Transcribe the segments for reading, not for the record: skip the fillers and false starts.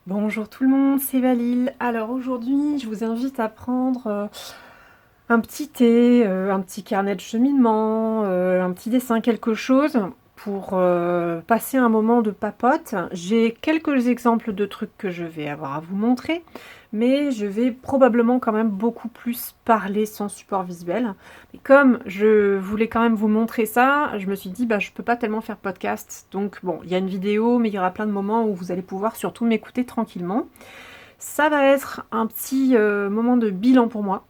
Bonjour tout le monde, c'est Valil. Alors aujourd'hui, je vous invite à prendre un petit thé, un petit carnet de cheminement, un petit dessin, quelque chose pour passer un moment de papote. J'ai quelques exemples de trucs que je vais avoir à vous montrer, mais je vais probablement quand même beaucoup plus parler sans support visuel. Et comme je voulais quand même vous montrer ça, je me suis dit, bah, je peux pas tellement faire podcast. Donc bon, il y a une vidéo, mais il y aura plein de moments où vous allez pouvoir surtout m'écouter tranquillement. Ça va être un petit moment de bilan pour moi.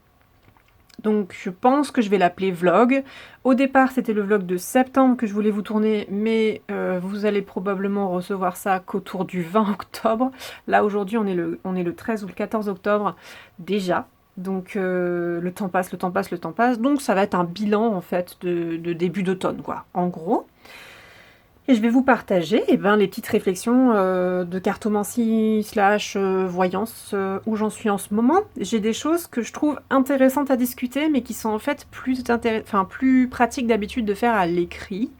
Donc je pense que je vais l'appeler vlog. Au départ, c'était le vlog de septembre que je voulais vous tourner, mais vous allez probablement recevoir ça qu'autour du 20 octobre. Là, aujourd'hui, on est le 13 ou le 14 octobre déjà. Donc le temps passe, le temps passe, le temps passe. Donc ça va être un bilan en fait de début d'automne, quoi, en gros. Et je vais vous partager les petites réflexions de cartomancie slash voyance où j'en suis en ce moment. J'ai des choses que je trouve intéressantes à discuter, mais qui sont en fait plus pratiques d'habitude de faire à l'écrit.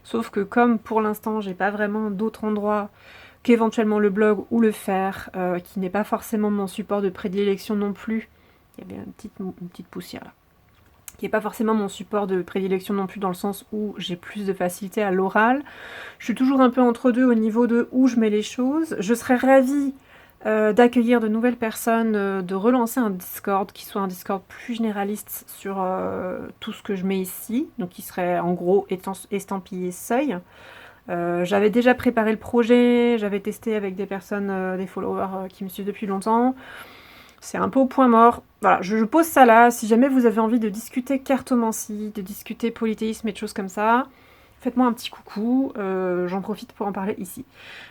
Sauf que comme pour l'instant, j'ai pas vraiment d'autre endroit qu'éventuellement le blog ou le faire, qui n'est pas forcément mon support de prédilection non plus. Il y avait une petite poussière là qui n'est pas forcément mon support de prédilection non plus dans le sens où j'ai plus de facilité à l'oral. Je suis toujours un peu entre deux au niveau de où je mets les choses. Je serais ravie d'accueillir de nouvelles personnes, de relancer un Discord qui soit un Discord plus généraliste sur tout ce que je mets ici, donc qui serait en gros estampillé seuil. J'avais déjà préparé le projet, j'avais testé avec des personnes, des followers qui me suivent depuis longtemps. C'est un peu au point mort. Voilà, je pose ça là. Si jamais vous avez envie de discuter cartomancie, de discuter polythéisme et de choses comme ça, faites-moi un petit coucou. J'en profite pour en parler ici.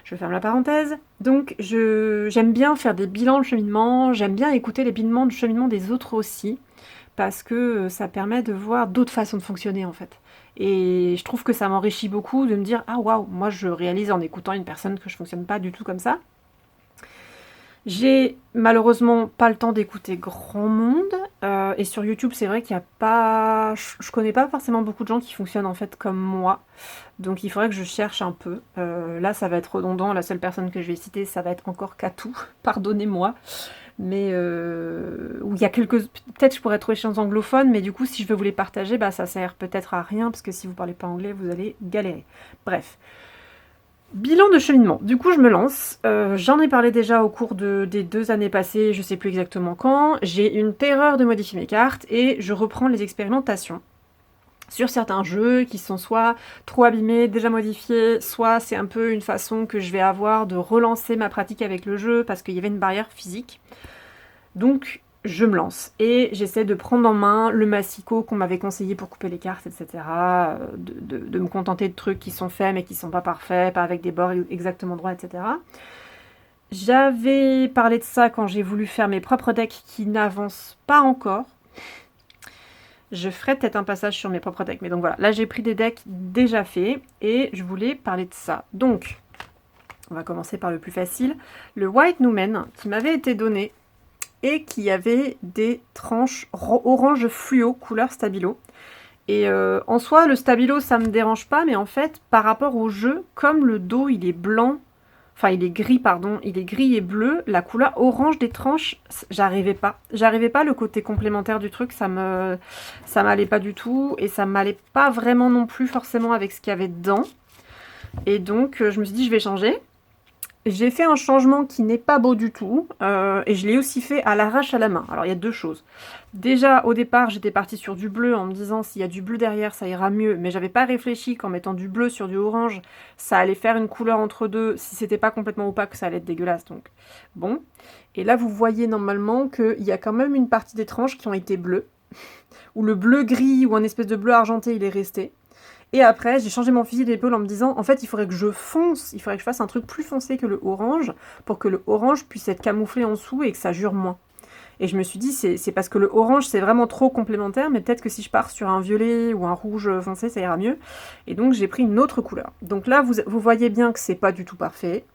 Je ferme la parenthèse. Donc, j'aime bien faire des bilans de cheminement. J'aime bien écouter les bilans de cheminement des autres aussi. Parce que ça permet de voir d'autres façons de fonctionner en fait. Et je trouve que ça m'enrichit beaucoup de me dire ah waouh, moi je réalise en écoutant une personne que je fonctionne pas du tout comme ça. J'ai malheureusement pas le temps d'écouter grand monde. Et sur YouTube, c'est vrai qu'il y a pas. Je connais pas forcément beaucoup de gens qui fonctionnent en fait comme moi. Donc il faudrait que je cherche un peu. Là, ça va être redondant. La seule personne que je vais citer, ça va être encore Katou. Pardonnez-moi. Mais où il y a quelques. Peut-être je pourrais trouver des choses anglophones, mais du coup, si je veux vous les partager, bah ça sert peut-être à rien, parce que si vous parlez pas anglais, vous allez galérer. Bref. Bilan de cheminement. Du coup, je me lance. J'en ai parlé déjà au cours des 2 années passées, je sais plus exactement quand. J'ai une terreur de modifier mes cartes et je reprends les expérimentations sur certains jeux qui sont soit trop abîmés, déjà modifiés, soit c'est un peu une façon que je vais avoir de relancer ma pratique avec le jeu parce qu'il y avait une barrière physique. Donc, je me lance et j'essaie de prendre en main le massicot qu'on m'avait conseillé pour couper les cartes, etc. De me contenter de trucs qui sont faits mais qui sont pas parfaits, pas avec des bords exactement droits, etc. J'avais parlé de ça quand j'ai voulu faire mes propres decks qui n'avancent pas encore. Je ferai peut-être un passage sur mes propres decks. Mais donc voilà, là j'ai pris des decks déjà faits et je voulais parler de ça. Donc, on va commencer par le plus facile. Le White Numen qui m'avait été donné et qui avait des tranches orange fluo, couleur stabilo. Et en soi, le stabilo, ça me dérange pas, mais en fait, par rapport au jeu, comme le dos, il est blanc, enfin, il est gris, pardon, il est gris et bleu, la couleur orange des tranches, j'arrivais pas. J'arrivais pas, le côté complémentaire du truc, ça m'allait pas du tout, et ça m'allait pas vraiment non plus forcément avec ce qu'il y avait dedans. Et donc, je me suis dit, je vais changer. J'ai fait un changement qui n'est pas beau du tout, et je l'ai aussi fait à l'arrache à la main. Alors il y a deux choses. Déjà au départ j'étais partie sur du bleu en me disant s'il y a du bleu derrière ça ira mieux, mais j'avais pas réfléchi qu'en mettant du bleu sur du orange ça allait faire une couleur entre deux, si c'était pas complètement opaque ça allait être dégueulasse donc bon. Et là vous voyez normalement qu'il y a quand même une partie des tranches qui ont été bleues, ou le bleu gris ou un espèce de bleu argenté il est resté. Et après, j'ai changé mon fusil d'épaule en me disant, en fait, il faudrait que je fonce, il faudrait que je fasse un truc plus foncé que le orange, pour que le orange puisse être camouflé en dessous et que ça jure moins. Et je me suis dit, c'est parce que le orange, c'est vraiment trop complémentaire, mais peut-être que si je pars sur un violet ou un rouge foncé, ça ira mieux. Et donc, j'ai pris une autre couleur. Donc là, vous voyez bien que c'est pas du tout parfait.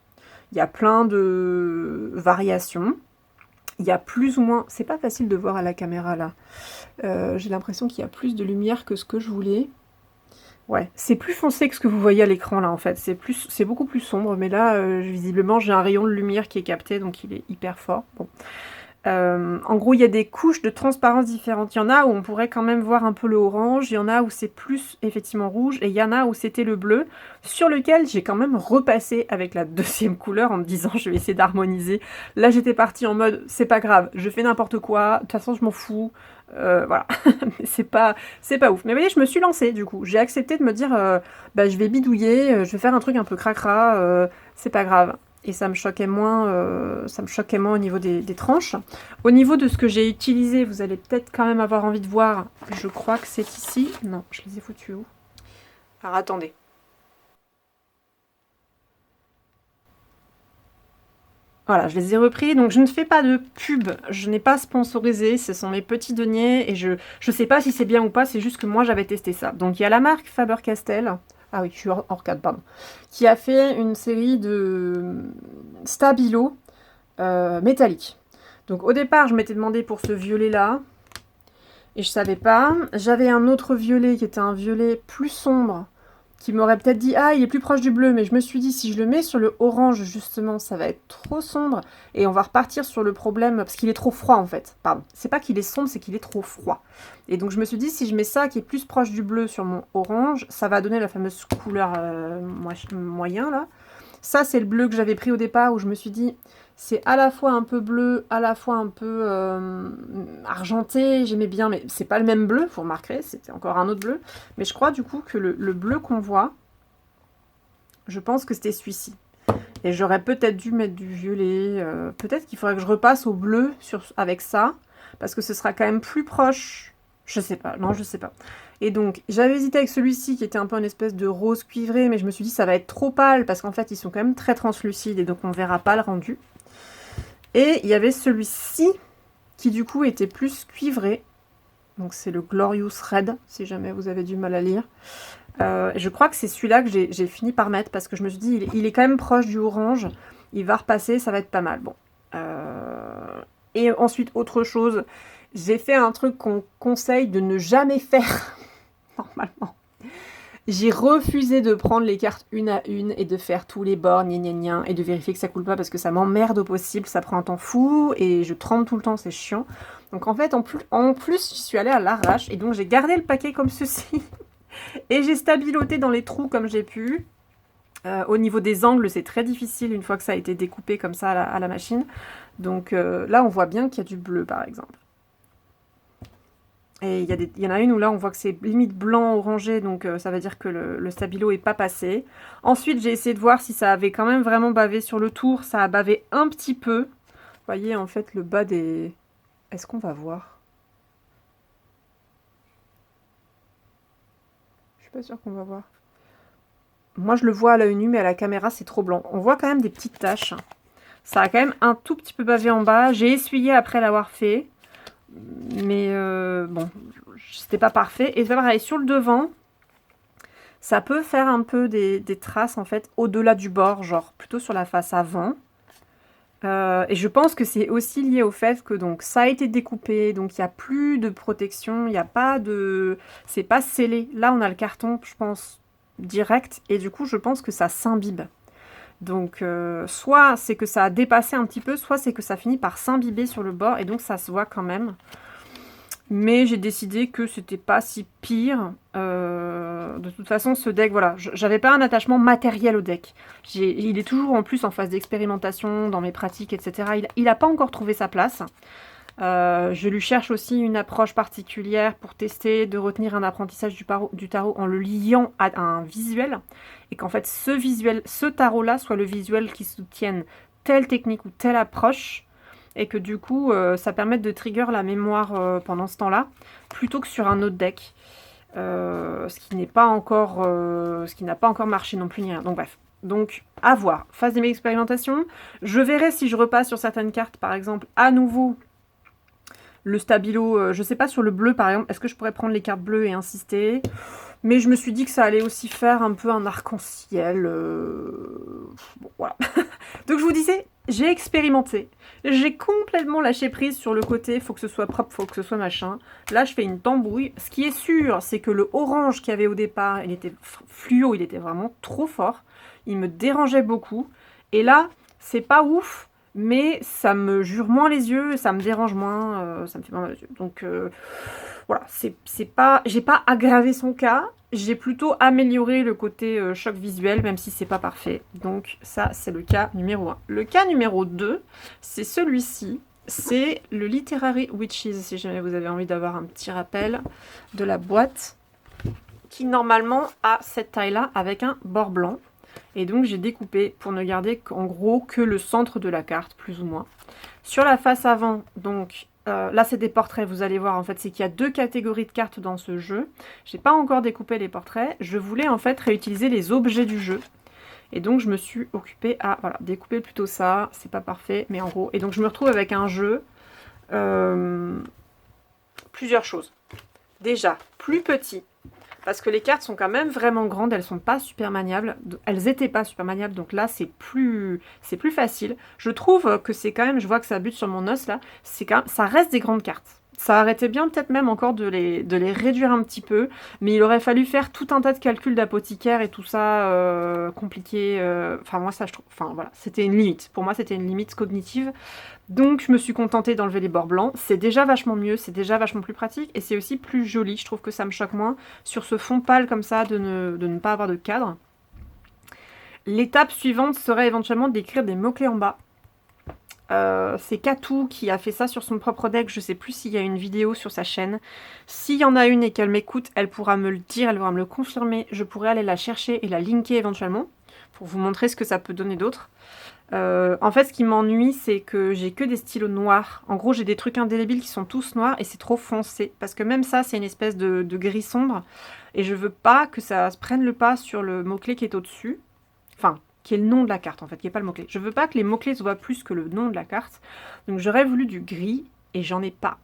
Il y a plein de variations. Il y a plus ou moins... C'est pas facile de voir à la caméra, là. J'ai l'impression qu'il y a plus de lumière que ce que je voulais. Ouais, c'est plus foncé que ce que vous voyez à l'écran là en fait. C'est beaucoup plus sombre, mais là, visiblement, j'ai un rayon de lumière qui est capté, donc il est hyper fort. Bon. En gros, il y a des couches de transparence différentes. Il y en a où on pourrait quand même voir un peu le orange, il y en a où c'est plus effectivement rouge, et il y en a où c'était le bleu, sur lequel j'ai quand même repassé avec la deuxième couleur en me disant je vais essayer d'harmoniser. Là, j'étais partie en mode c'est pas grave, je fais n'importe quoi, de toute façon je m'en fous. Voilà, c'est pas ouf. Mais vous voyez, je me suis lancée du coup. J'ai accepté de me dire bah, je vais bidouiller, je vais faire un truc un peu cracra, c'est pas grave. Et ça me choquait moins au niveau des tranches. Au niveau de ce que j'ai utilisé, vous allez peut-être quand même avoir envie de voir. Je crois que c'est ici. Non, je les ai foutus où? Alors attendez. Voilà, je les ai repris. Donc je ne fais pas de pub. Je n'ai pas sponsorisé. Ce sont mes petits deniers. Et je sais pas si c'est bien ou pas. C'est juste que moi j'avais testé ça. Donc il y a la marque Faber-Castell. Ah oui, je suis hors cadre, pardon. Qui a fait une série de Stabilo métallique. Donc au départ, je m'étais demandé pour ce violet-là, et je savais pas. J'avais un autre violet qui était un violet plus sombre, qui m'aurait peut-être dit ah il est plus proche du bleu, mais je me suis dit si je le mets sur le orange justement, ça va être trop sombre, et on va repartir sur le problème, parce qu'il est trop froid en fait. Pardon, c'est pas qu'il est sombre, c'est qu'il est trop froid. Et donc je me suis dit si je mets ça qui est plus proche du bleu sur mon orange, ça va donner la fameuse couleur moyen là. Ça, c'est le bleu que j'avais pris au départ, où je me suis dit, c'est à la fois un peu bleu, à la fois un peu argenté, j'aimais bien, mais c'est pas le même bleu, vous remarquerez, c'était encore un autre bleu. Mais je crois du coup que le bleu qu'on voit, je pense que c'était celui-ci. Et j'aurais peut-être dû mettre du violet, peut-être qu'il faudrait que je repasse au bleu avec ça, parce que ce sera quand même plus proche. Je sais pas, non, je sais pas. Et donc, j'avais hésité avec celui-ci qui était un peu une espèce de rose cuivré, mais je me suis dit ça va être trop pâle parce qu'en fait ils sont quand même très translucides et donc on verra pas le rendu. Et il y avait celui-ci qui du coup était plus cuivré. Donc c'est le Glorious Red, si jamais vous avez du mal à lire. Je crois que c'est celui-là que j'ai fini par mettre parce que je me suis dit il est quand même proche du orange. Il va repasser, ça va être pas mal. Bon. Et ensuite, autre chose, j'ai fait un truc qu'on conseille de ne jamais faire normalement. J'ai refusé de prendre les cartes une à une et de faire tous les bords, gna gna gna, et de vérifier que ça coule pas parce que ça m'emmerde au possible, ça prend un temps fou et je tremble tout le temps, c'est chiant. Donc en fait, en plus j'y suis allée à l'arrache et donc j'ai gardé le paquet comme ceci et j'ai stabiloté dans les trous comme j'ai pu. Au niveau des angles, c'est très difficile une fois que ça a été découpé comme ça à la machine. Donc là, on voit bien qu'il y a du bleu par exemple. Et il y en a une où là on voit que c'est limite blanc orangé, donc ça veut dire que le stabilo est pas passé. Ensuite j'ai essayé de voir si ça avait quand même vraiment bavé sur le tour, ça a bavé un petit peu. Vous voyez en fait le bas des... Est-ce qu'on va voir? Je suis pas sûre qu'on va voir. Moi je le vois à l'œil nu, mais à la caméra c'est trop blanc. On voit quand même des petites taches. Ça a quand même un tout petit peu bavé en bas. J'ai essuyé après l'avoir fait. Mais bon, c'était pas parfait. Et pareil, sur le devant, ça peut faire un peu des traces en fait au-delà du bord, genre plutôt sur la face avant. Et je pense que c'est aussi lié au fait que donc ça a été découpé, donc il n'y a plus de protection, il n'y a pas de... C'est pas scellé. Là, on a le carton, je pense, direct, et du coup, je pense que ça s'imbibe. Donc, soit c'est que ça a dépassé un petit peu, soit c'est que ça finit par s'imbiber sur le bord, et donc ça se voit quand même. Mais j'ai décidé que c'était pas si pire. De toute façon, ce deck, voilà, j'avais pas un attachement matériel au deck. Il est toujours en plus en phase d'expérimentation, dans mes pratiques, etc. Il a pas encore trouvé sa place. Je lui cherche aussi une approche particulière pour tester de retenir un apprentissage du tarot en le liant à un visuel. Et qu'en fait, ce tarot-là soit le visuel qui soutienne telle technique ou telle approche. Et que du coup, ça permette de trigger la mémoire pendant ce temps-là, plutôt que sur un autre deck. Ce qui n'a pas encore marché non plus ni rien. Donc bref. Donc, à voir. Phase d'expérimentation. Je verrai si je repasse sur certaines cartes, par exemple, à nouveau, le stabilo. Je sais pas, sur le bleu, par exemple, est-ce que je pourrais prendre les cartes bleues et insister? Mais je me suis dit que ça allait aussi faire un peu un arc-en-ciel. Bon, voilà. Donc je vous disais, j'ai expérimenté. J'ai complètement lâché prise sur le côté, faut que ce soit propre, faut que ce soit machin. Là, je fais une tambouille. Ce qui est sûr, c'est que le orange qu'il y avait au départ, il était fluo, il était vraiment trop fort. Il me dérangeait beaucoup. Et là, c'est pas ouf, mais ça me jure moins les yeux, ça me dérange moins, ça me fait moins mal aux yeux. Donc voilà, c'est pas, j'ai pas aggravé son cas, j'ai plutôt amélioré le côté choc visuel, même si c'est pas parfait. Donc ça, c'est le cas numéro 1. Le cas numéro 2, c'est celui-ci. C'est le Literary Witches, si jamais vous avez envie d'avoir un petit rappel de la boîte, qui normalement a cette taille-là avec un bord blanc. Et donc j'ai découpé pour ne garder en gros que le centre de la carte, plus ou moins. Sur la face avant, donc là c'est des portraits, vous allez voir en fait, c'est qu'il y a 2 catégories de cartes dans ce jeu. J'ai pas encore découpé les portraits, je voulais en fait réutiliser les objets du jeu. Et donc je me suis occupée à voilà, découper plutôt ça, c'est pas parfait, mais en gros. Et donc je me retrouve avec un jeu, plusieurs choses. Déjà, plus petit. Parce que les cartes sont quand même vraiment grandes, elles sont pas super maniables. Elles étaient pas super maniables, donc là c'est plus facile. Je trouve que c'est quand même, je vois que ça bute sur mon os là, c'est quand même, ça reste des grandes cartes. Ça aurait été bien peut-être même encore de les réduire un petit peu, mais il aurait fallu faire tout un tas de calculs d'apothicaire et tout ça compliqué. Enfin moi ça je trouve, enfin voilà, c'était une limite. Pour moi c'était une limite cognitive. Donc je me suis contentée d'enlever les bords blancs. C'est déjà vachement mieux, c'est déjà vachement plus pratique et c'est aussi plus joli. Je trouve que ça me choque moins sur ce fond pâle comme ça de ne pas avoir de cadre. L'étape suivante serait éventuellement d'écrire des mots-clés en bas. C'est Katou qui a fait ça sur son propre deck. Je sais plus s'il y a une vidéo sur sa chaîne. S'il y en a une et qu'elle m'écoute, elle pourra me le dire, elle pourra me le confirmer. Je pourrais aller la chercher et la linker éventuellement pour vous montrer ce que ça peut donner d'autre. En fait, ce qui m'ennuie, c'est que j'ai que des stylos noirs. En gros, j'ai des trucs indélébiles qui sont tous noirs et c'est trop foncé. Parce que même ça, c'est une espèce de gris sombre. Et je veux pas que ça se prenne le pas sur le mot-clé qui est au-dessus. Enfin, qui est le nom de la carte, en fait, qui n'est pas le mot-clé. Je veux pas que les mots-clés se voient plus que le nom de la carte. Donc, j'aurais voulu du gris et j'en ai pas.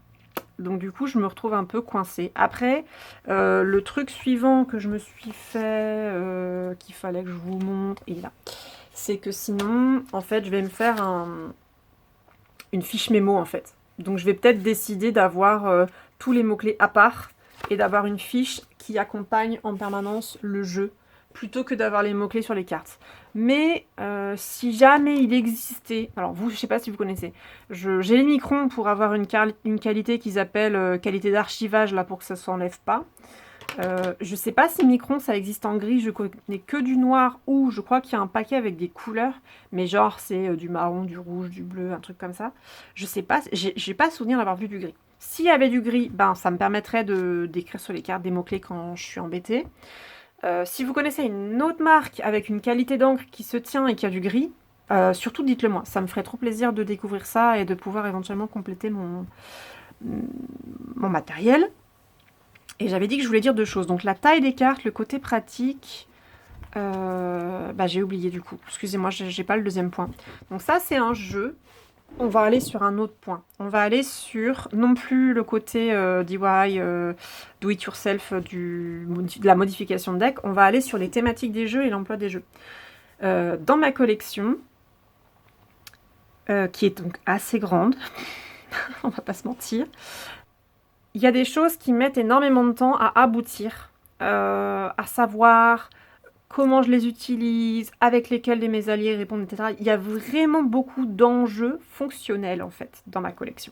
Donc, du coup, je me retrouve un peu coincée. Après, le truc suivant que je me suis fait, qu'il fallait que je vous montre, et là... c'est que sinon, en fait, je vais me faire une fiche mémo, en fait. Donc, je vais peut-être décider d'avoir tous les mots-clés à part et d'avoir une fiche qui accompagne en permanence le jeu, plutôt que d'avoir les mots-clés sur les cartes. Mais si jamais il existait... Alors, vous, je sais pas si vous connaissez. J'ai les microns pour avoir une qualité qu'ils appellent qualité d'archivage, là, pour que ça ne s'enlève pas. Je sais pas si Micron ça existe en gris, je connais que du noir ou je crois qu'il y a un paquet avec des couleurs, mais genre c'est du marron, du rouge, du bleu, un truc comme ça. Je sais pas, j'ai pas souvenir d'avoir vu du gris. S'il y avait du gris, ben ça me permettrait d'écrire sur les cartes des mots-clés quand je suis embêtée. Si vous connaissez une autre marque avec une qualité d'encre qui se tient et qui a du gris, surtout dites-le moi, ça me ferait trop plaisir de découvrir ça et de pouvoir éventuellement compléter mon matériel. Et j'avais dit que je voulais dire 2 choses. Donc la taille des cartes, le côté pratique. J'ai oublié du coup. Excusez-moi, j'ai pas le deuxième point. Donc ça, c'est un jeu. On va aller sur un autre point. On va aller sur non plus le côté DIY, do it yourself de la modification de deck. On va aller sur les thématiques des jeux et l'emploi des jeux. Dans ma collection, qui est donc assez grande, on va pas se mentir, il y a des choses qui mettent énormément de temps à aboutir, à savoir comment je les utilise, avec lesquels mes alliés répondent, etc. Il y a vraiment beaucoup d'enjeux fonctionnels, en fait, dans ma collection.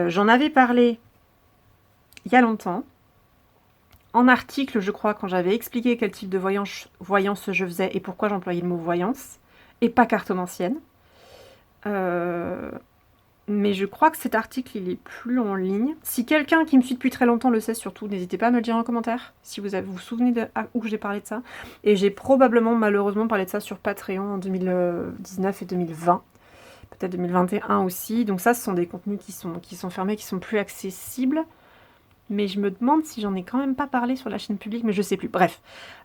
J'en avais parlé il y a longtemps, en article, je crois, quand j'avais expliqué quel type de voyance je faisais et pourquoi j'employais le mot voyance, et pas cartomancienne. Mais je crois que cet article, il est plus en ligne. Si quelqu'un qui me suit depuis très longtemps le sait surtout, n'hésitez pas à me le dire en commentaire, si vous vous souvenez de où j'ai parlé de ça. Et j'ai probablement, malheureusement, parlé de ça sur Patreon en 2019 et 2020. Peut-être 2021 aussi. Donc ça, ce sont des contenus qui sont fermés, qui sont plus accessibles. Mais je me demande si j'en ai quand même pas parlé sur la chaîne publique, mais je sais plus. Bref,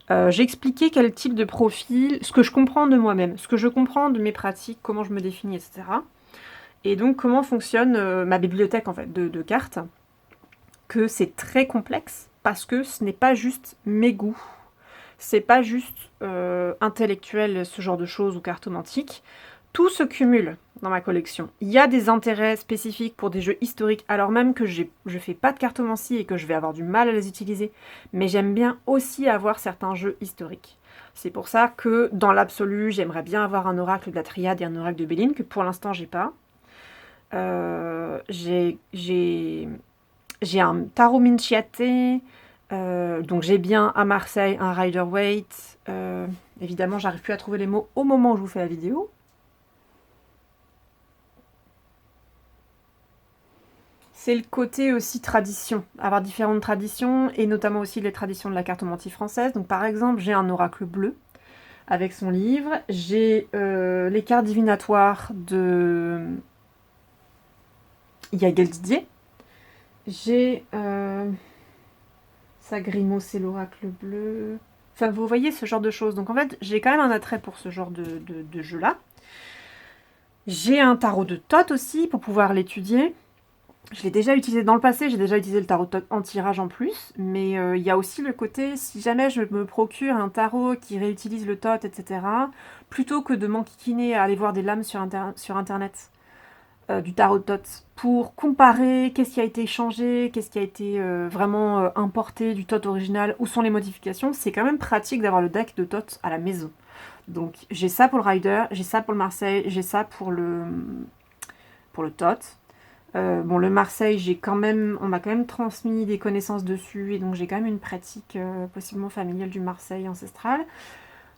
j'ai expliqué quel type de profil, ce que je comprends de moi-même, ce que je comprends de mes pratiques, comment je me définis, etc. Et donc, comment fonctionne ma bibliothèque en fait de cartes, que c'est très complexe, parce que ce n'est pas juste mes goûts, c'est pas juste intellectuel, ce genre de choses, ou cartomantique. Tout se cumule dans ma collection. Il y a des intérêts spécifiques pour des jeux historiques, alors même que je fais pas de cartomancie et que je vais avoir du mal à les utiliser, mais j'aime bien aussi avoir certains jeux historiques. C'est pour ça que, dans l'absolu, j'aimerais bien avoir un oracle de la Triade et un oracle de Béline, que pour l'instant j'ai pas. J'ai un tarot Minciate, donc j'ai bien à Marseille un Rider-Waite. Évidemment, j'arrive plus à trouver les mots au moment où je vous fais la vidéo. C'est le côté aussi tradition, avoir différentes traditions, et notamment aussi les traditions de la cartomancie française. Donc par exemple, j'ai un oracle bleu avec son livre, j'ai les cartes divinatoires de Yael Didier, j'ai Sagrimo, c'est l'oracle bleu. Enfin, vous voyez ce genre de choses. Donc en fait, j'ai quand même un attrait pour ce genre de jeu-là. J'ai un tarot de Thoth aussi pour pouvoir l'étudier. Je l'ai déjà utilisé dans le passé, j'ai déjà utilisé le tarot de Thoth en tirage en plus, mais il y a aussi le côté, si jamais je me procure un tarot qui réutilise le Thoth, etc., plutôt que de m'enquiquiner à aller voir des lames sur Internet du tarot de Thoth, pour comparer qu'est-ce qui a été changé, qu'est-ce qui a été vraiment importé du Thoth original, où sont les modifications, c'est quand même pratique d'avoir le deck de Thoth à la maison. Donc j'ai ça pour le Rider, j'ai ça pour le Marseille, j'ai ça pour le Thoth. Bon, le Marseille, on m'a quand même transmis des connaissances dessus, et donc j'ai quand même une pratique possiblement familiale du Marseille ancestral,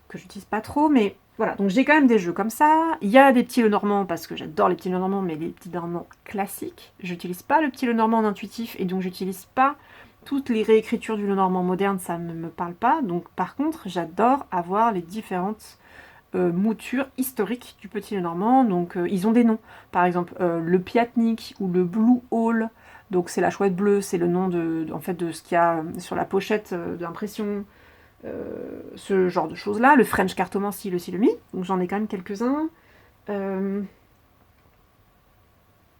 que j'utilise pas trop, mais voilà. Donc j'ai quand même des jeux comme ça. Il y a des petits Lenormand, parce que j'adore les petits Lenormand, mais les petits Lenormand classiques. J'utilise pas le petit Lenormand en intuitif, et donc j'utilise pas toutes les réécritures du Lenormand moderne, ça ne me parle pas. Donc par contre, j'adore avoir les différentes moutures historiques du petit Lenormand. Donc ils ont des noms. Par exemple, le Piatnik ou le Blue Hall. Donc c'est la chouette bleue, c'est le nom en fait, de ce qu'il y a sur la pochette d'impression. Ce genre de choses-là. Le French Cartomancy, le Silomi. Donc j'en ai quand même quelques-uns.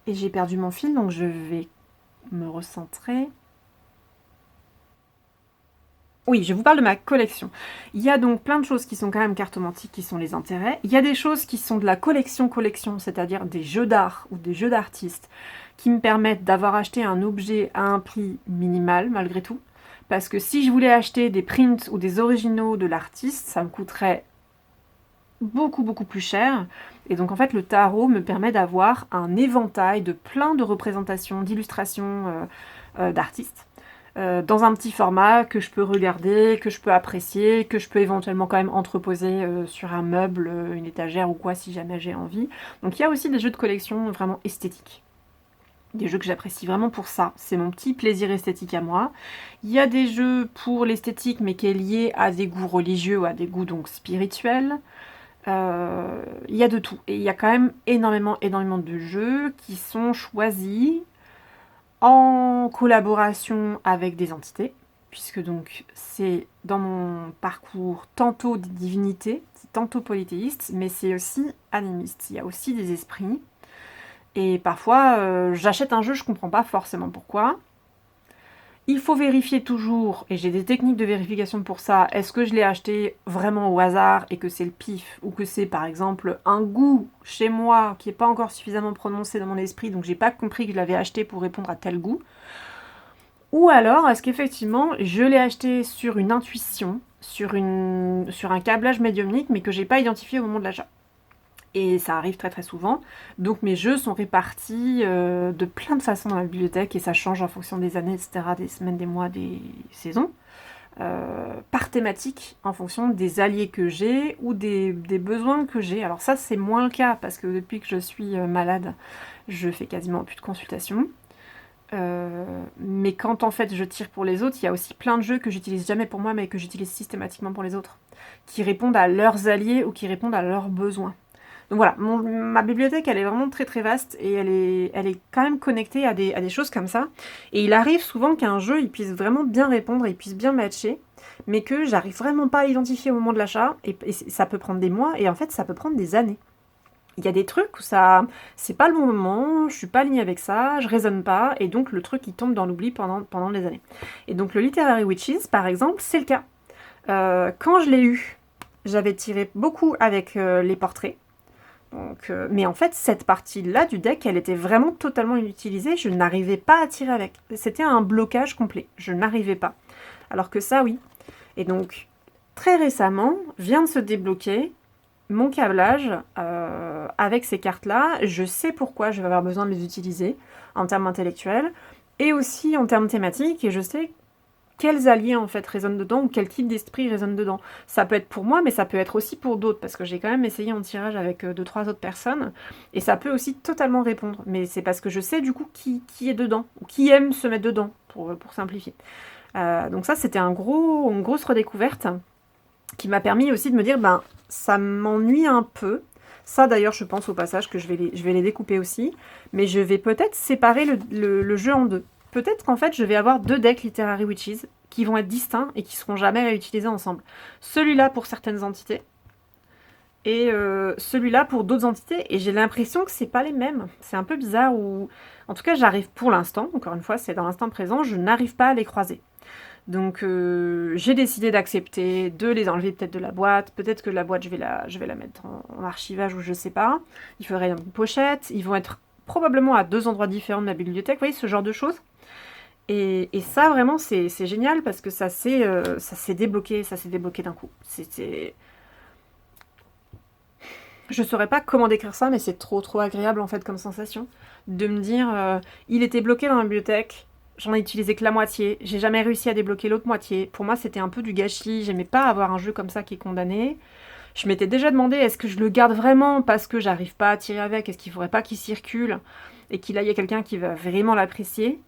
Et j'ai perdu mon fil, donc je vais me recentrer. Oui, je vous parle de ma collection. Il y a donc plein de choses qui sont quand même cartomantiques, qui sont les intérêts. Il y a des choses qui sont de la collection, c'est-à-dire des jeux d'art ou des jeux d'artistes, qui me permettent d'avoir acheté un objet à un prix minimal, malgré tout. Parce que si je voulais acheter des prints ou des originaux de l'artiste, ça me coûterait beaucoup plus cher. Et donc en fait, le tarot me permet d'avoir un éventail de plein de représentations, d'illustrations d'artistes, dans un petit format que je peux regarder, que je peux apprécier, que je peux éventuellement quand même entreposer sur un meuble, une étagère ou quoi, si jamais j'ai envie. Donc il y a aussi des jeux de collection vraiment esthétiques. Des jeux que j'apprécie vraiment pour ça, c'est mon petit plaisir esthétique à moi. Il y a des jeux pour l'esthétique, mais qui est lié à des goûts religieux ou à des goûts donc spirituels. Il y a de tout. Et il y a quand même énormément de jeux qui sont choisis en collaboration avec des entités, puisque donc c'est dans mon parcours tantôt des divinités, tantôt polythéiste, mais c'est aussi animiste. Il y a aussi des esprits. Et parfois, j'achète un jeu, je comprends pas forcément pourquoi. Il faut vérifier toujours, et j'ai des techniques de vérification pour ça, est-ce que je l'ai acheté vraiment au hasard et que c'est le pif, ou que c'est par exemple un goût chez moi qui n'est pas encore suffisamment prononcé dans mon esprit, donc j'ai pas compris que je l'avais acheté pour répondre à tel goût. Ou alors, est-ce qu'effectivement, je l'ai acheté sur une intuition, sur un câblage médiumnique, mais que j'ai pas identifié au moment de l'achat. Et ça arrive très souvent. Donc mes jeux sont répartis de plein de façons dans la bibliothèque, et ça change en fonction des années, etc., des semaines, des mois, des saisons, par thématique, en fonction des alliés que j'ai ou des besoins que j'ai. Alors ça, c'est moins le cas, parce que depuis que je suis malade, je fais quasiment plus de consultations. Mais quand en fait je tire pour les autres, il y a aussi plein de jeux que j'utilise jamais pour moi, mais que j'utilise systématiquement pour les autres, qui répondent à leurs alliés ou qui répondent à leurs besoins. Donc voilà, ma bibliothèque, elle est vraiment très vaste, et elle est quand même connectée à des choses comme ça. Et il arrive souvent qu'un jeu, il puisse vraiment bien répondre, il puisse bien matcher, mais que j'arrive vraiment pas à identifier au moment de l'achat, et ça peut prendre des mois, et en fait ça peut prendre des années. il y a des trucs où ça, c'est pas le bon moment, je suis pas alignée avec ça, je raisonne pas, et donc le truc il tombe dans l'oubli pendant des années. Et donc le Literary Witches, par exemple, c'est le cas. Quand je l'ai eu, j'avais tiré beaucoup avec les portraits. Donc, mais en fait, cette partie-là du deck, elle était vraiment totalement inutilisée. Je n'arrivais pas à tirer avec. C'était un blocage complet. Je n'arrivais pas. Alors que ça, oui. Et donc, très récemment, vient de se débloquer mon câblage avec ces cartes-là. Je sais pourquoi je vais avoir besoin de les utiliser en termes intellectuels et aussi en termes thématiques. Et je sais quels alliés en fait résonnent dedans ou quel type d'esprit résonne dedans. Ça peut être pour moi, mais ça peut être aussi pour d'autres, parce que j'ai quand même essayé en tirage avec 2-3 autres personnes, et ça peut aussi totalement répondre. Mais c'est parce que je sais du coup qui est dedans, ou qui aime se mettre dedans, pour simplifier. Donc ça, c'était une grosse redécouverte, qui m'a permis aussi de me dire, ben, ça m'ennuie un peu. Ça d'ailleurs, je pense au passage que je vais les découper aussi, mais je vais peut-être séparer le jeu en deux. Peut-être qu'en fait, je vais avoir 2 decks Literary Witches qui vont être distincts et qui seront jamais réutilisés ensemble. Celui-là pour certaines entités et celui-là pour d'autres entités. Et j'ai l'impression que c'est pas les mêmes. C'est un peu bizarre ou en tout cas, j'arrive pour l'instant, encore une fois, c'est dans l'instant présent, je n'arrive pas à les croiser. Donc j'ai décidé d'accepter de les enlever peut-être de la boîte. Peut-être que la boîte, je vais la mettre en archivage ou je sais pas. Il faudrait une pochette. Ils vont être probablement à 2 endroits différents de ma bibliothèque. Vous voyez, ce genre de choses. Et ça, vraiment, c'est génial parce que ça s'est débloqué d'un coup. Je saurais pas comment décrire ça, mais c'est trop agréable en fait comme sensation de me dire il était bloqué dans la bibliothèque, j'en ai utilisé que la moitié, j'ai jamais réussi à débloquer l'autre moitié. Pour moi, c'était un peu du gâchis, j'aimais pas avoir un jeu comme ça qui est condamné. Je m'étais déjà demandé est-ce que je le garde vraiment parce que j'arrive pas à tirer avec, est-ce qu'il faudrait pas qu'il circule et qu'il aille à quelqu'un qui va vraiment l'apprécier.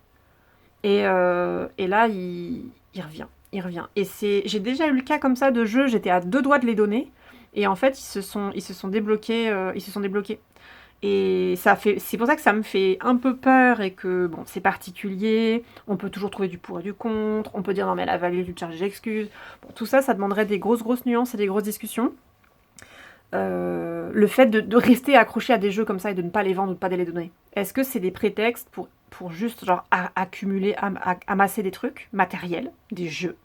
Et là, il revient. Il revient. Et j'ai déjà eu le cas comme ça de jeu, j'étais à 2 doigts de les donner. Et en fait, ils se sont débloqués. Ils se sont débloqués. Et c'est pour ça que ça me fait un peu peur et que, bon, c'est particulier. On peut toujours trouver du pour et du contre. On peut dire, non, mais elle a valé du charge d'excuses. Bon, tout ça, ça demanderait des grosses nuances et des grosses discussions. Le fait de rester accroché à des jeux comme ça et de ne pas les vendre ou de ne pas les donner. Est-ce que c'est des prétextes pour juste genre accumuler, amasser des trucs matériels, des jeux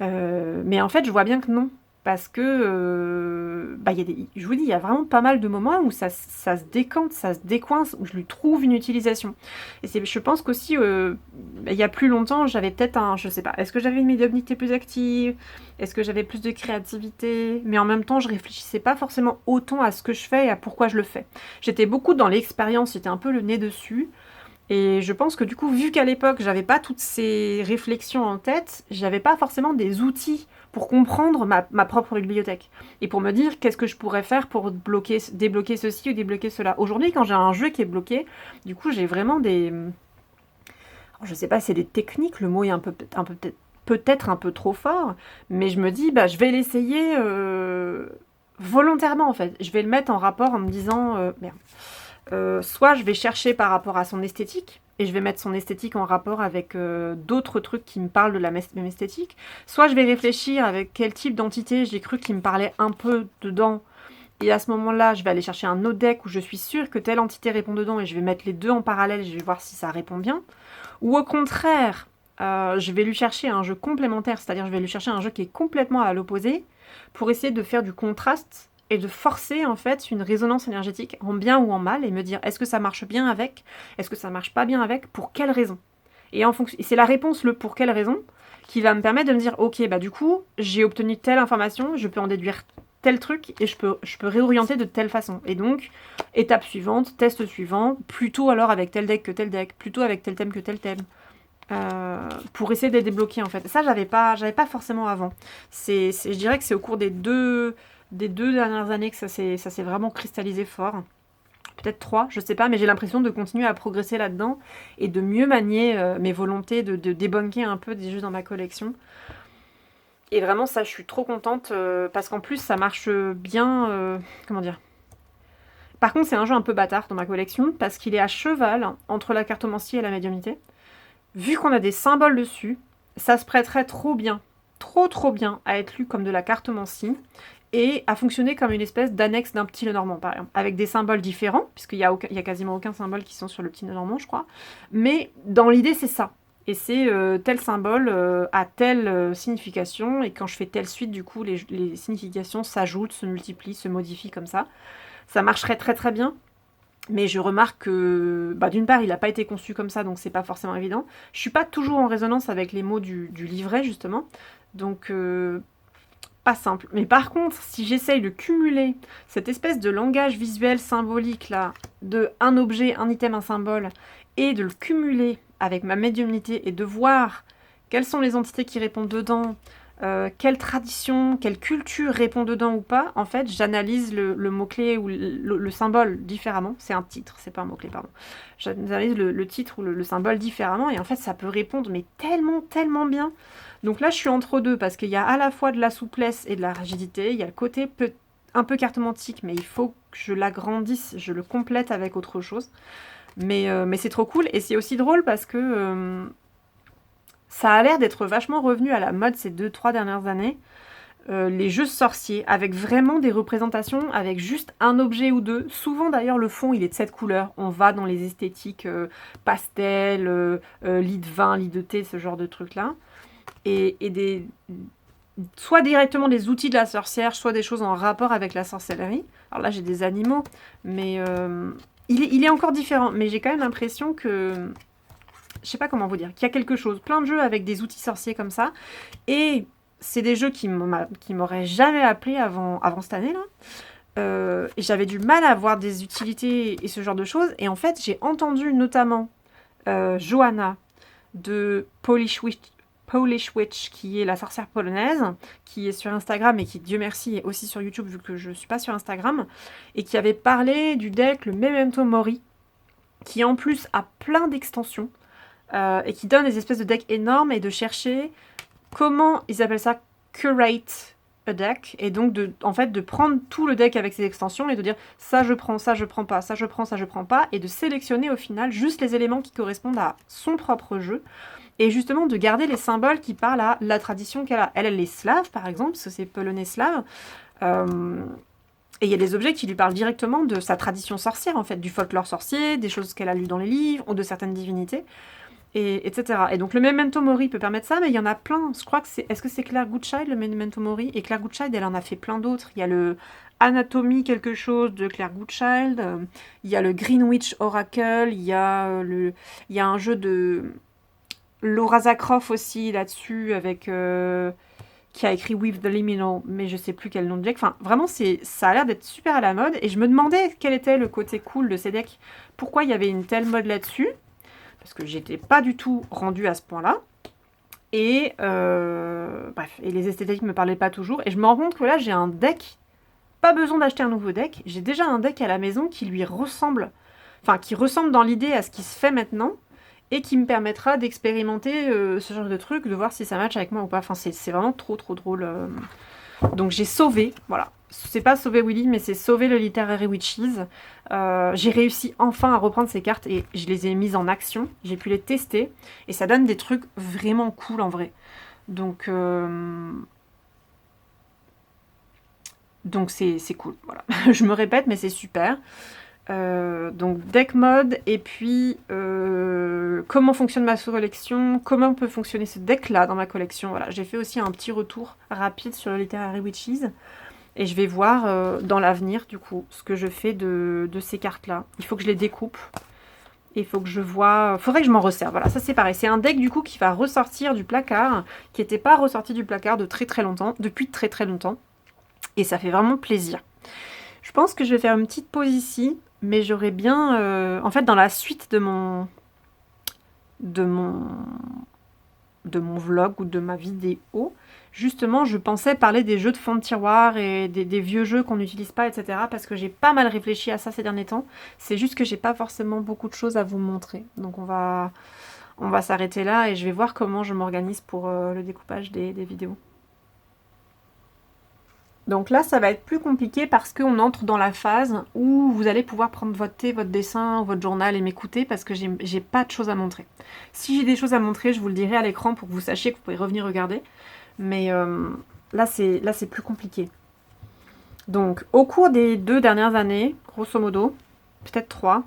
mais en fait, je vois bien que non. Parce que, je vous dis, il y a vraiment pas mal de moments où ça se décante, ça se décoince, où je lui trouve une utilisation. Et je pense qu'aussi, il y a plus longtemps, j'avais peut-être je sais pas, est-ce que j'avais une médiumnité plus active? Est-ce que j'avais plus de créativité? Mais en même temps, je réfléchissais pas forcément autant à ce que je fais et à pourquoi je le fais. J'étais beaucoup dans l'expérience, j'étais un peu le nez dessus. Et je pense que du coup, vu qu'à l'époque, j'avais pas toutes ces réflexions en tête, j'avais pas forcément des outils pour comprendre ma propre bibliothèque. Et pour me dire qu'est-ce que je pourrais faire pour débloquer ceci ou débloquer cela. Aujourd'hui, quand j'ai un jeu qui est bloqué, du coup, j'ai vraiment des... Alors, je sais pas si c'est des techniques, le mot est peut-être un peu trop fort, mais je me dis, bah, je vais l'essayer volontairement en fait. Je vais le mettre en rapport en me disant, merde. Soit je vais chercher par rapport à son esthétique, et je vais mettre son esthétique en rapport avec d'autres trucs qui me parlent de la même esthétique. Soit je vais réfléchir avec quel type d'entité j'ai cru qu'il me parlait un peu dedans, et à ce moment-là, je vais aller chercher un autre deck où je suis sûre que telle entité répond dedans, et je vais mettre les deux en parallèle, et je vais voir si ça répond bien. Ou au contraire, je vais lui chercher un jeu complémentaire, c'est-à-dire je vais lui chercher un jeu qui est complètement à l'opposé, pour essayer de faire du contraste et de forcer en fait une résonance énergétique en bien ou en mal et me dire est-ce que ça marche bien avec, est-ce que ça marche pas bien avec, pour quelle raison. Et c'est la réponse, le pour quelle raison, qui va me permettre de me dire ok, bah du coup j'ai obtenu telle information, je peux en déduire tel truc et je peux réorienter de telle façon. Et donc étape suivante, test suivant, plutôt alors avec tel deck que tel deck, plutôt avec tel thème que tel thème. Pour essayer de les débloquer en fait. Ça j'avais pas forcément avant. Je dirais que c'est au cours des deux dernières années que ça s'est vraiment cristallisé fort. Peut-être 3, je sais pas, mais j'ai l'impression de continuer à progresser là-dedans et de mieux manier mes volontés, de débunker un peu des jeux dans ma collection. Et vraiment ça, je suis trop contente parce qu'en plus ça marche bien, comment dire. Par contre c'est un jeu un peu bâtard dans ma collection parce qu'il est à cheval entre la cartomancie et la médiumnité. Vu qu'on a des symboles dessus, ça se prêterait trop bien à être lu comme de la cartomancie. et a fonctionné comme une espèce d'annexe d'un petit Lenormand, par exemple, avec des symboles différents, puisqu'il y a quasiment aucun symbole qui sont sur le petit Lenormand, je crois. Mais dans l'idée, c'est ça. Et c'est tel symbole a telle signification, et quand je fais telle suite, du coup, les significations s'ajoutent, se multiplient, se modifient comme ça. Ça marcherait très très bien. Mais je remarque que, bah, d'une part, il n'a pas été conçu comme ça, donc c'est pas forcément évident. Je suis pas toujours en résonance avec les mots du livret, justement. Donc, pas simple. Mais par contre, si j'essaye de cumuler cette espèce de langage visuel symbolique là, de un objet, un item, un symbole, et de le cumuler avec ma médiumnité et de voir quelles sont les entités qui répondent dedans, quelle tradition, quelle culture répond dedans ou pas, en fait, j'analyse le mot-clé ou le symbole différemment. C'est un titre, c'est pas un mot-clé, pardon. J'analyse le titre ou le symbole différemment, et en fait, ça peut répondre, mais tellement, tellement bien. Donc là, je suis entre deux, parce qu'il y a à la fois de la souplesse et de la rigidité, il y a le côté un peu cartomantique, mais il faut que je l'agrandisse, je le complète avec autre chose. Mais c'est trop cool, et c'est aussi drôle parce que ça a l'air d'être vachement revenu à la mode ces 2-3 dernières années. Les jeux sorciers, avec vraiment des représentations, avec juste un objet ou deux. Souvent d'ailleurs le fond il est de cette couleur. On va dans les esthétiques pastel, lit de vin, lit de thé, ce genre de trucs là. Et soit directement des outils de la sorcière, soit des choses en rapport avec la sorcellerie. Alors là j'ai des animaux, mais il est encore différent. Mais j'ai quand même l'impression que... Je sais pas comment vous dire, qu'il y a quelque chose. Plein de jeux avec des outils sorciers comme ça. Et c'est des jeux qui m'auraient jamais appelé avant cette année-là. Et j'avais du mal à avoir des utilités et ce genre de choses. Et en fait, j'ai entendu notamment Johanna de Polish Witch, qui est la sorcière polonaise, qui est sur Instagram et qui, Dieu merci, est aussi sur YouTube, vu que je suis pas sur Instagram, et qui avait parlé du deck, le Memento Mori, qui en plus a plein d'extensions, et qui donne des espèces de decks énormes, et de chercher comment, ils appellent ça curate a deck, et donc en fait de prendre tout le deck avec ses extensions et de dire ça je prends pas, ça je prends pas, et de sélectionner au final juste les éléments qui correspondent à son propre jeu, et justement de garder les symboles qui parlent à la tradition qu'elle a. Elle est slave par exemple, parce que c'est polonais slave, et il y a des objets qui lui parlent directement de sa tradition sorcière en fait, du folklore sorcier, des choses qu'elle a lues dans les livres, ou de certaines divinités. Etc. Et donc le Memento Mori peut permettre ça, mais il y en a plein. Je crois que c'est... Est-ce que c'est Claire Goodchild, le Memento Mori? Et Claire Goodchild, elle en a fait plein d'autres. Il y a le Anatomie quelque chose de Claire Goodchild. Il y a le Greenwich Oracle. Il y a un jeu de Laura Zakroff aussi là-dessus, avec... qui a écrit With the Liminal, mais je sais plus quel nom de deck. Enfin, vraiment, ça a l'air d'être super à la mode. Et je me demandais quel était le côté cool de ces decks. Pourquoi il y avait une telle mode là-dessus? Parce que j'étais pas du tout rendue à ce point-là. Et bref, et les esthétiques me parlaient pas toujours. Et je me rends compte que là, j'ai un deck, pas besoin d'acheter un nouveau deck. J'ai déjà un deck à la maison qui lui ressemble, enfin qui ressemble dans l'idée à ce qui se fait maintenant, et qui me permettra d'expérimenter ce genre de truc, de voir si ça match avec moi ou pas. Enfin, c'est vraiment trop drôle. Donc j'ai sauvé, voilà. C'est pas sauver Willy, mais c'est sauver le Literary Witches. J'ai réussi enfin à reprendre ces cartes et je les ai mises en action. J'ai pu les tester et ça donne des trucs vraiment cool en vrai. Donc c'est cool, voilà. Je me répète, mais c'est super. Donc deck mode, et puis comment fonctionne ma collection, comment peut fonctionner ce deck là dans ma collection. Voilà, j'ai fait aussi un petit retour rapide sur le Literary Witches, et je vais voir dans l'avenir du coup ce que je fais de ces cartes là. Il faut que je les découpe, et il faut que je vois, faudrait que je m'en resserve. Voilà, ça c'est pareil, c'est un deck du coup qui va ressortir du placard, qui n'était pas ressorti du placard de très longtemps, depuis très longtemps, et ça fait vraiment plaisir. Je pense que je vais faire une petite pause ici, mais j'aurais bien... en fait, dans la suite de mon vlog ou de ma vidéo, justement, je pensais parler des jeux de fond de tiroir et des vieux jeux qu'on n'utilise pas, etc. Parce que j'ai pas mal réfléchi à ça ces derniers temps. C'est juste que j'ai pas forcément beaucoup de choses à vous montrer. Donc on va s'arrêter là et je vais voir comment je m'organise pour le découpage des vidéos. Donc là, ça va être plus compliqué parce qu'on entre dans la phase où vous allez pouvoir prendre votre thé, votre dessin, votre journal et m'écouter, parce que j'ai pas de choses à montrer. Si j'ai des choses à montrer, je vous le dirai à l'écran pour que vous sachiez que vous pouvez revenir regarder. Mais là, c'est plus compliqué. Donc, au cours des 2 dernières années, grosso modo, peut-être 3,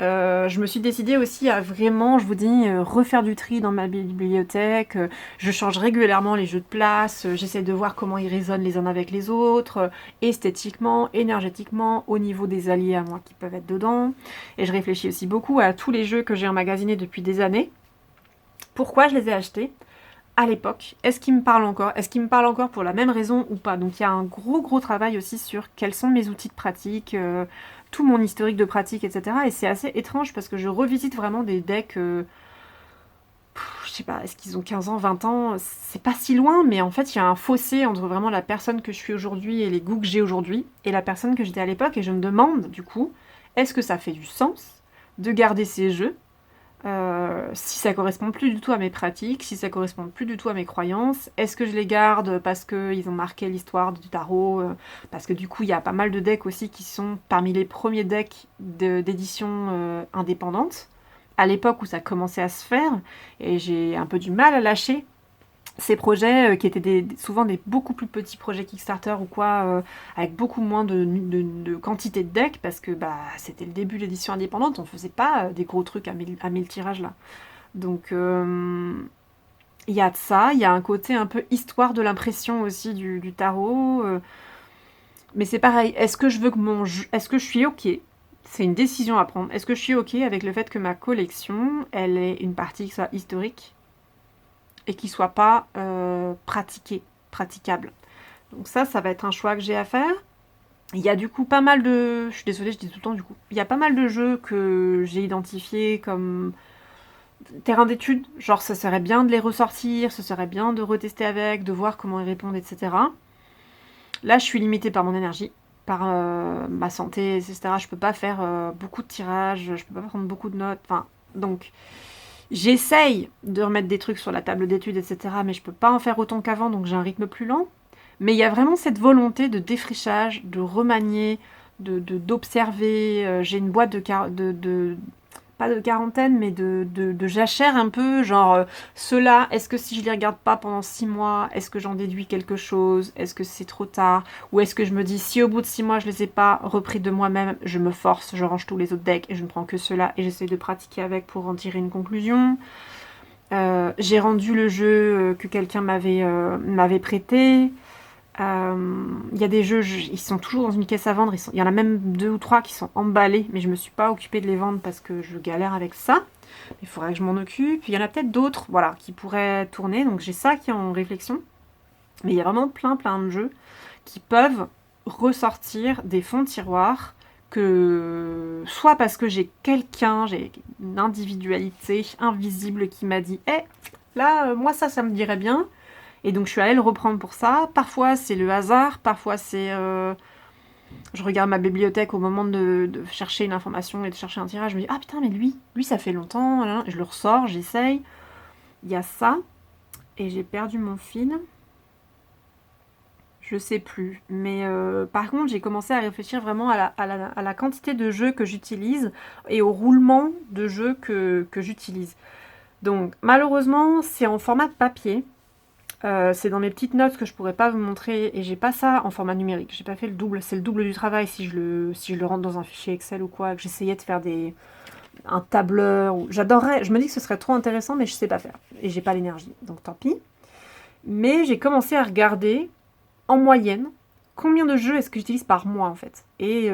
je me suis décidée aussi à vraiment, je vous dis, refaire du tri dans ma bibliothèque. Je change régulièrement les jeux de place. J'essaie de voir comment ils résonnent les uns avec les autres, esthétiquement, énergétiquement, au niveau des alliés à moi qui peuvent être dedans. Et je réfléchis aussi beaucoup à tous les jeux que j'ai emmagasinés depuis des années. Pourquoi je les ai achetés à l'époque? Est-ce qu'ils me parlent encore? Est-ce qu'ils me parlent encore pour la même raison ou pas? Donc il y a un gros travail aussi sur quels sont mes outils de pratique, tout mon historique de pratique, etc. Et c'est assez étrange parce que je revisite vraiment des decks, je sais pas, est-ce qu'ils ont 15 ans, 20 ans? C'est pas si loin, mais en fait il y a un fossé entre vraiment la personne que je suis aujourd'hui et les goûts que j'ai aujourd'hui et la personne que j'étais à l'époque. Et je me demande du coup, est-ce que ça fait du sens de garder ces jeux si ça correspond plus du tout à mes pratiques, si ça correspond plus du tout à mes croyances? Est-ce que je les garde parce qu'ils ont marqué l'histoire du tarot, parce que du coup il y a pas mal de decks aussi qui sont parmi les premiers decks d'édition indépendante, à l'époque où ça commençait à se faire, et j'ai un peu du mal à lâcher ces projets qui étaient souvent des beaucoup plus petits projets Kickstarter ou quoi, avec beaucoup moins de quantité de decks, parce que bah, c'était le début de l'édition indépendante, on faisait pas des gros trucs à 1000 tirages là. Donc il y a de ça, il y a un côté un peu histoire de l'impression aussi du tarot. Mais c'est pareil, est-ce que je veux que est-ce que je suis ok? C'est une décision à prendre. Est-ce que je suis ok avec le fait que ma collection, elle ait une partie qui soit historique et qui soit pas praticable? Donc ça va être un choix que j'ai à faire. Il y a du coup pas mal de... Je suis désolée, je dis tout le temps du coup. Il y a pas mal de jeux que j'ai identifiés comme terrain d'étude. Genre ça serait bien de les ressortir, ce serait bien de retester avec, de voir comment ils répondent, etc. Là, je suis limitée par mon énergie, par ma santé, etc. Je peux pas faire beaucoup de tirages, je peux pas prendre beaucoup de notes. Enfin, donc j'essaye de remettre des trucs sur la table d'études, etc. Mais je peux pas en faire autant qu'avant, donc j'ai un rythme plus lent. Mais il y a vraiment cette volonté de défrichage, de remanier, d'observer. J'ai une boîte pas de quarantaine, mais de jachère un peu, genre, ceux-là, est-ce que si je les regarde pas pendant 6 mois, est-ce que j'en déduis quelque chose? Est-ce que c'est trop tard? Ou est-ce que je me dis, si au bout de 6 mois, je les ai pas repris de moi-même, je me force, je range tous les autres decks et je ne prends que ceux-là et j'essaie de pratiquer avec pour en tirer une conclusion. J'ai rendu le jeu que quelqu'un m'avait prêté. Il y a des jeux, ils sont toujours dans une caisse à vendre. Il y en a même 2 ou 3 qui sont emballés, mais je me suis pas occupée de les vendre parce que je galère avec ça. Il faudrait que je m'en occupe. Il y en a peut-être d'autres, voilà, qui pourraient tourner. Donc j'ai ça qui est en réflexion. Mais il y a vraiment plein de jeux qui peuvent ressortir des fonds de tiroir, que soit parce que j'ai une individualité invisible qui m'a dit hey, là, moi ça me dirait bien. Et donc je suis allée le reprendre pour ça. Parfois c'est le hasard, parfois c'est... je regarde ma bibliothèque au moment de chercher une information et de chercher un tirage. Je me dis, ah putain, mais lui ça fait longtemps. Là. Je le ressors, j'essaye. Il y a ça. Et j'ai perdu mon fil. Je sais plus. Mais par contre, j'ai commencé à réfléchir vraiment à la quantité de jeux que j'utilise et au roulement de jeux que j'utilise. Donc malheureusement, c'est en format de papier. C'est dans mes petites notes que je pourrais pas vous montrer et j'ai pas ça en format numérique. J'ai pas fait le double, c'est le double du travail si je le rentre dans un fichier Excel ou quoi, que j'essayais de faire un tableur. J'adorerais, je me dis que ce serait trop intéressant mais je sais pas faire et j'ai pas l'énergie, donc tant pis. Mais j'ai commencé à regarder en moyenne combien de jeux est-ce que j'utilise par mois en fait. Et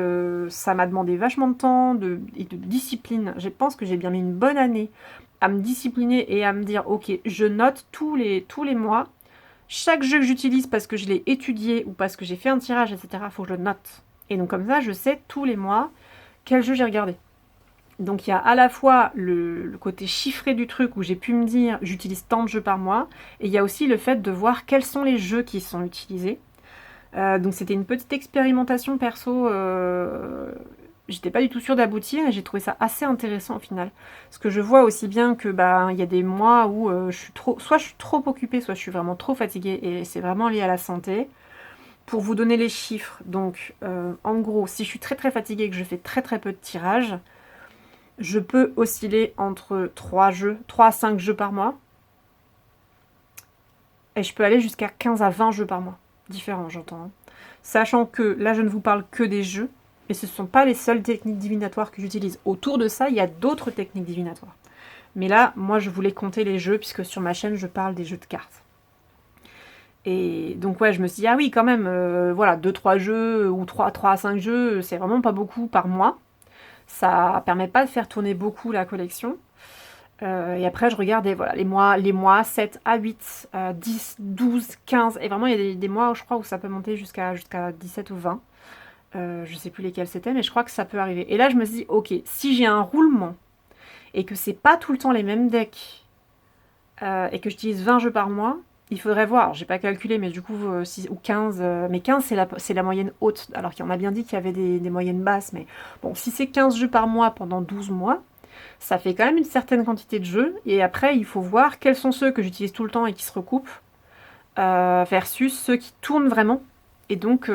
ça m'a demandé vachement de temps et de discipline. Je pense que j'ai bien mis une bonne année à me discipliner et à me dire ok, je note tous les mois chaque jeu que j'utilise parce que je l'ai étudié ou parce que j'ai fait un tirage, etc., il faut que je le note. Et donc comme ça, je sais tous les mois quel jeu j'ai regardé. Donc il y a à la fois le côté chiffré du truc où j'ai pu me dire j'utilise tant de jeux par mois, et il y a aussi le fait de voir quels sont les jeux qui sont utilisés. Donc c'était une petite expérimentation perso. J'étais pas du tout sûre d'aboutir et j'ai trouvé ça assez intéressant au final. Parce que je vois aussi bien que bah il y a des mois où soit je suis trop occupée, soit je suis vraiment trop fatiguée et c'est vraiment lié à la santé. Pour vous donner les chiffres, donc en gros, si je suis très fatiguée et que je fais très peu de tirages, je peux osciller entre 3 à 5 jeux par mois. Et je peux aller jusqu'à 15 à 20 jeux par mois. Différents, j'entends. Hein. Sachant que là, je ne vous parle que des jeux, et ce ne sont pas les seules techniques divinatoires que j'utilise. Autour de ça, il y a d'autres techniques divinatoires. Mais là, moi, je voulais compter les jeux, puisque sur ma chaîne, je parle des jeux de cartes. Et donc, ouais, je me suis dit, ah oui, quand même, voilà, 2-3 jeux, ou 3 à 5 jeux, c'est vraiment pas beaucoup par mois. Ça permet pas de faire tourner beaucoup la collection. Et après, je regardais voilà, les mois 7 à 8, 10, 12, 15. Et vraiment, il y a des mois, je crois, où ça peut monter jusqu'à 17 ou 20. Je sais plus lesquels c'était, mais je crois que ça peut arriver. Et là, je me suis dit, ok, si j'ai un roulement et que c'est pas tout le temps les mêmes decks et que j'utilise 20 jeux par mois, il faudrait voir. Alors, j'ai pas calculé, mais du coup, 6 ou 15. Mais 15, c'est la moyenne haute. Alors qu'il y en a bien dit qu'il y avait des moyennes basses. Mais bon, si c'est 15 jeux par mois pendant 12 mois, ça fait quand même une certaine quantité de jeux. Et après, il faut voir quels sont ceux que j'utilise tout le temps et qui se recoupent versus ceux qui tournent vraiment. Et donc,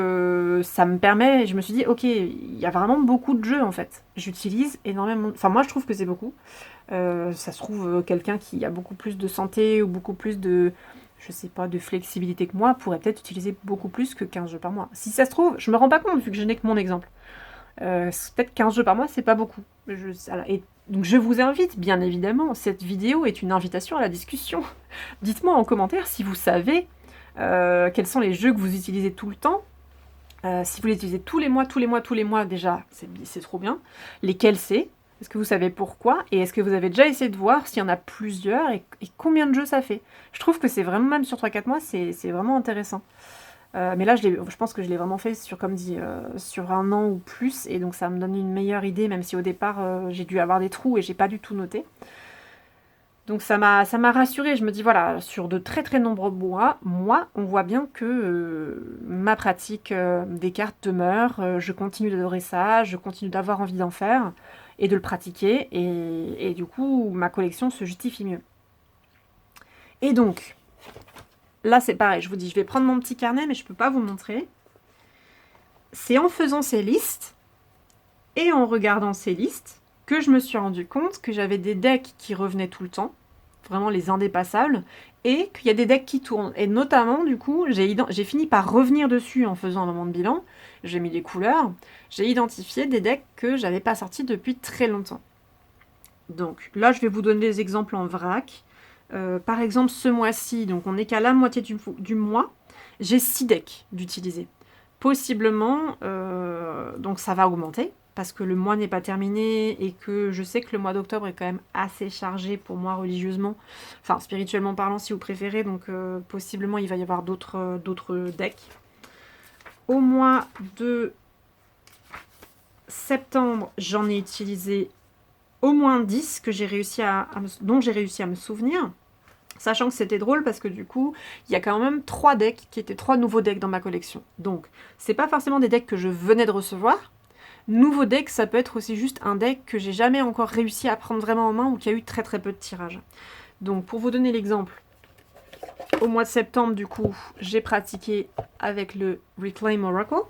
ça me permet, je me suis dit, ok, il y a vraiment beaucoup de jeux en fait. J'utilise énormément. Enfin, moi, je trouve que c'est beaucoup. Ça se trouve, quelqu'un qui a beaucoup plus de santé ou beaucoup plus de, je sais pas, de flexibilité que moi pourrait peut-être utiliser beaucoup plus que 15 jeux par mois. Si ça se trouve, je me rends pas compte vu que je n'ai que mon exemple. Peut-être 15 jeux par mois, c'est pas beaucoup. Et donc je vous invite, bien évidemment, cette vidéo est une invitation à la discussion. Dites-moi en commentaire si vous savez quels sont les jeux que vous utilisez tout le temps. Si vous les utilisez tous les mois, déjà, c'est trop bien. Lesquels c'est? Est-ce que vous savez pourquoi? Et est-ce que vous avez déjà essayé de voir s'il y en a plusieurs et combien de jeux ça fait? Je trouve que c'est vraiment, même sur 3-4 mois, c'est vraiment intéressant. Mais là, je pense que je l'ai vraiment fait sur, comme dit, sur 1 an ou plus, et donc ça me donne une meilleure idée, même si au départ, j'ai dû avoir des trous et j'ai pas du tout noté. Donc ça m'a rassurée, je me dis voilà, sur de très très nombreux mois, moi, on voit bien que ma pratique des cartes demeure, je continue d'adorer ça, je continue d'avoir envie d'en faire et de le pratiquer, et du coup, ma collection se justifie mieux. Et donc, là c'est pareil, je vous dis, je vais prendre mon petit carnet, mais je peux pas vous montrer. C'est en faisant ces listes et en regardant ces listes que je me suis rendu compte que j'avais des decks qui revenaient tout le temps, vraiment les indépassables, et qu'il y a des decks qui tournent. Et notamment, du coup, j'ai fini par revenir dessus en faisant un moment de bilan, j'ai mis les couleurs, j'ai identifié des decks que j'avais pas sortis depuis très longtemps. Donc là, je vais vous donner des exemples en vrac. Par exemple, ce mois-ci, donc on n'est qu'à la moitié du mois, j'ai 6 decks d'utiliser. Possiblement, donc ça va augmenter, parce que le mois n'est pas terminé et que je sais que le mois d'octobre est quand même assez chargé pour moi religieusement, enfin spirituellement parlant si vous préférez, donc possiblement il va y avoir d'autres decks. Au mois de septembre, j'en ai utilisé au moins 10 que dont j'ai réussi à me souvenir. Sachant que c'était drôle parce que du coup, il y a quand même 3 decks qui étaient 3 nouveaux decks dans ma collection. Donc, c'est pas forcément des decks que je venais de recevoir. Nouveau deck, ça peut être aussi juste un deck que j'ai jamais encore réussi à prendre vraiment en main ou qui a eu très très peu de tirages. Donc, pour vous donner l'exemple, au mois de septembre, du coup, j'ai pratiqué avec le Reclaim Oracle,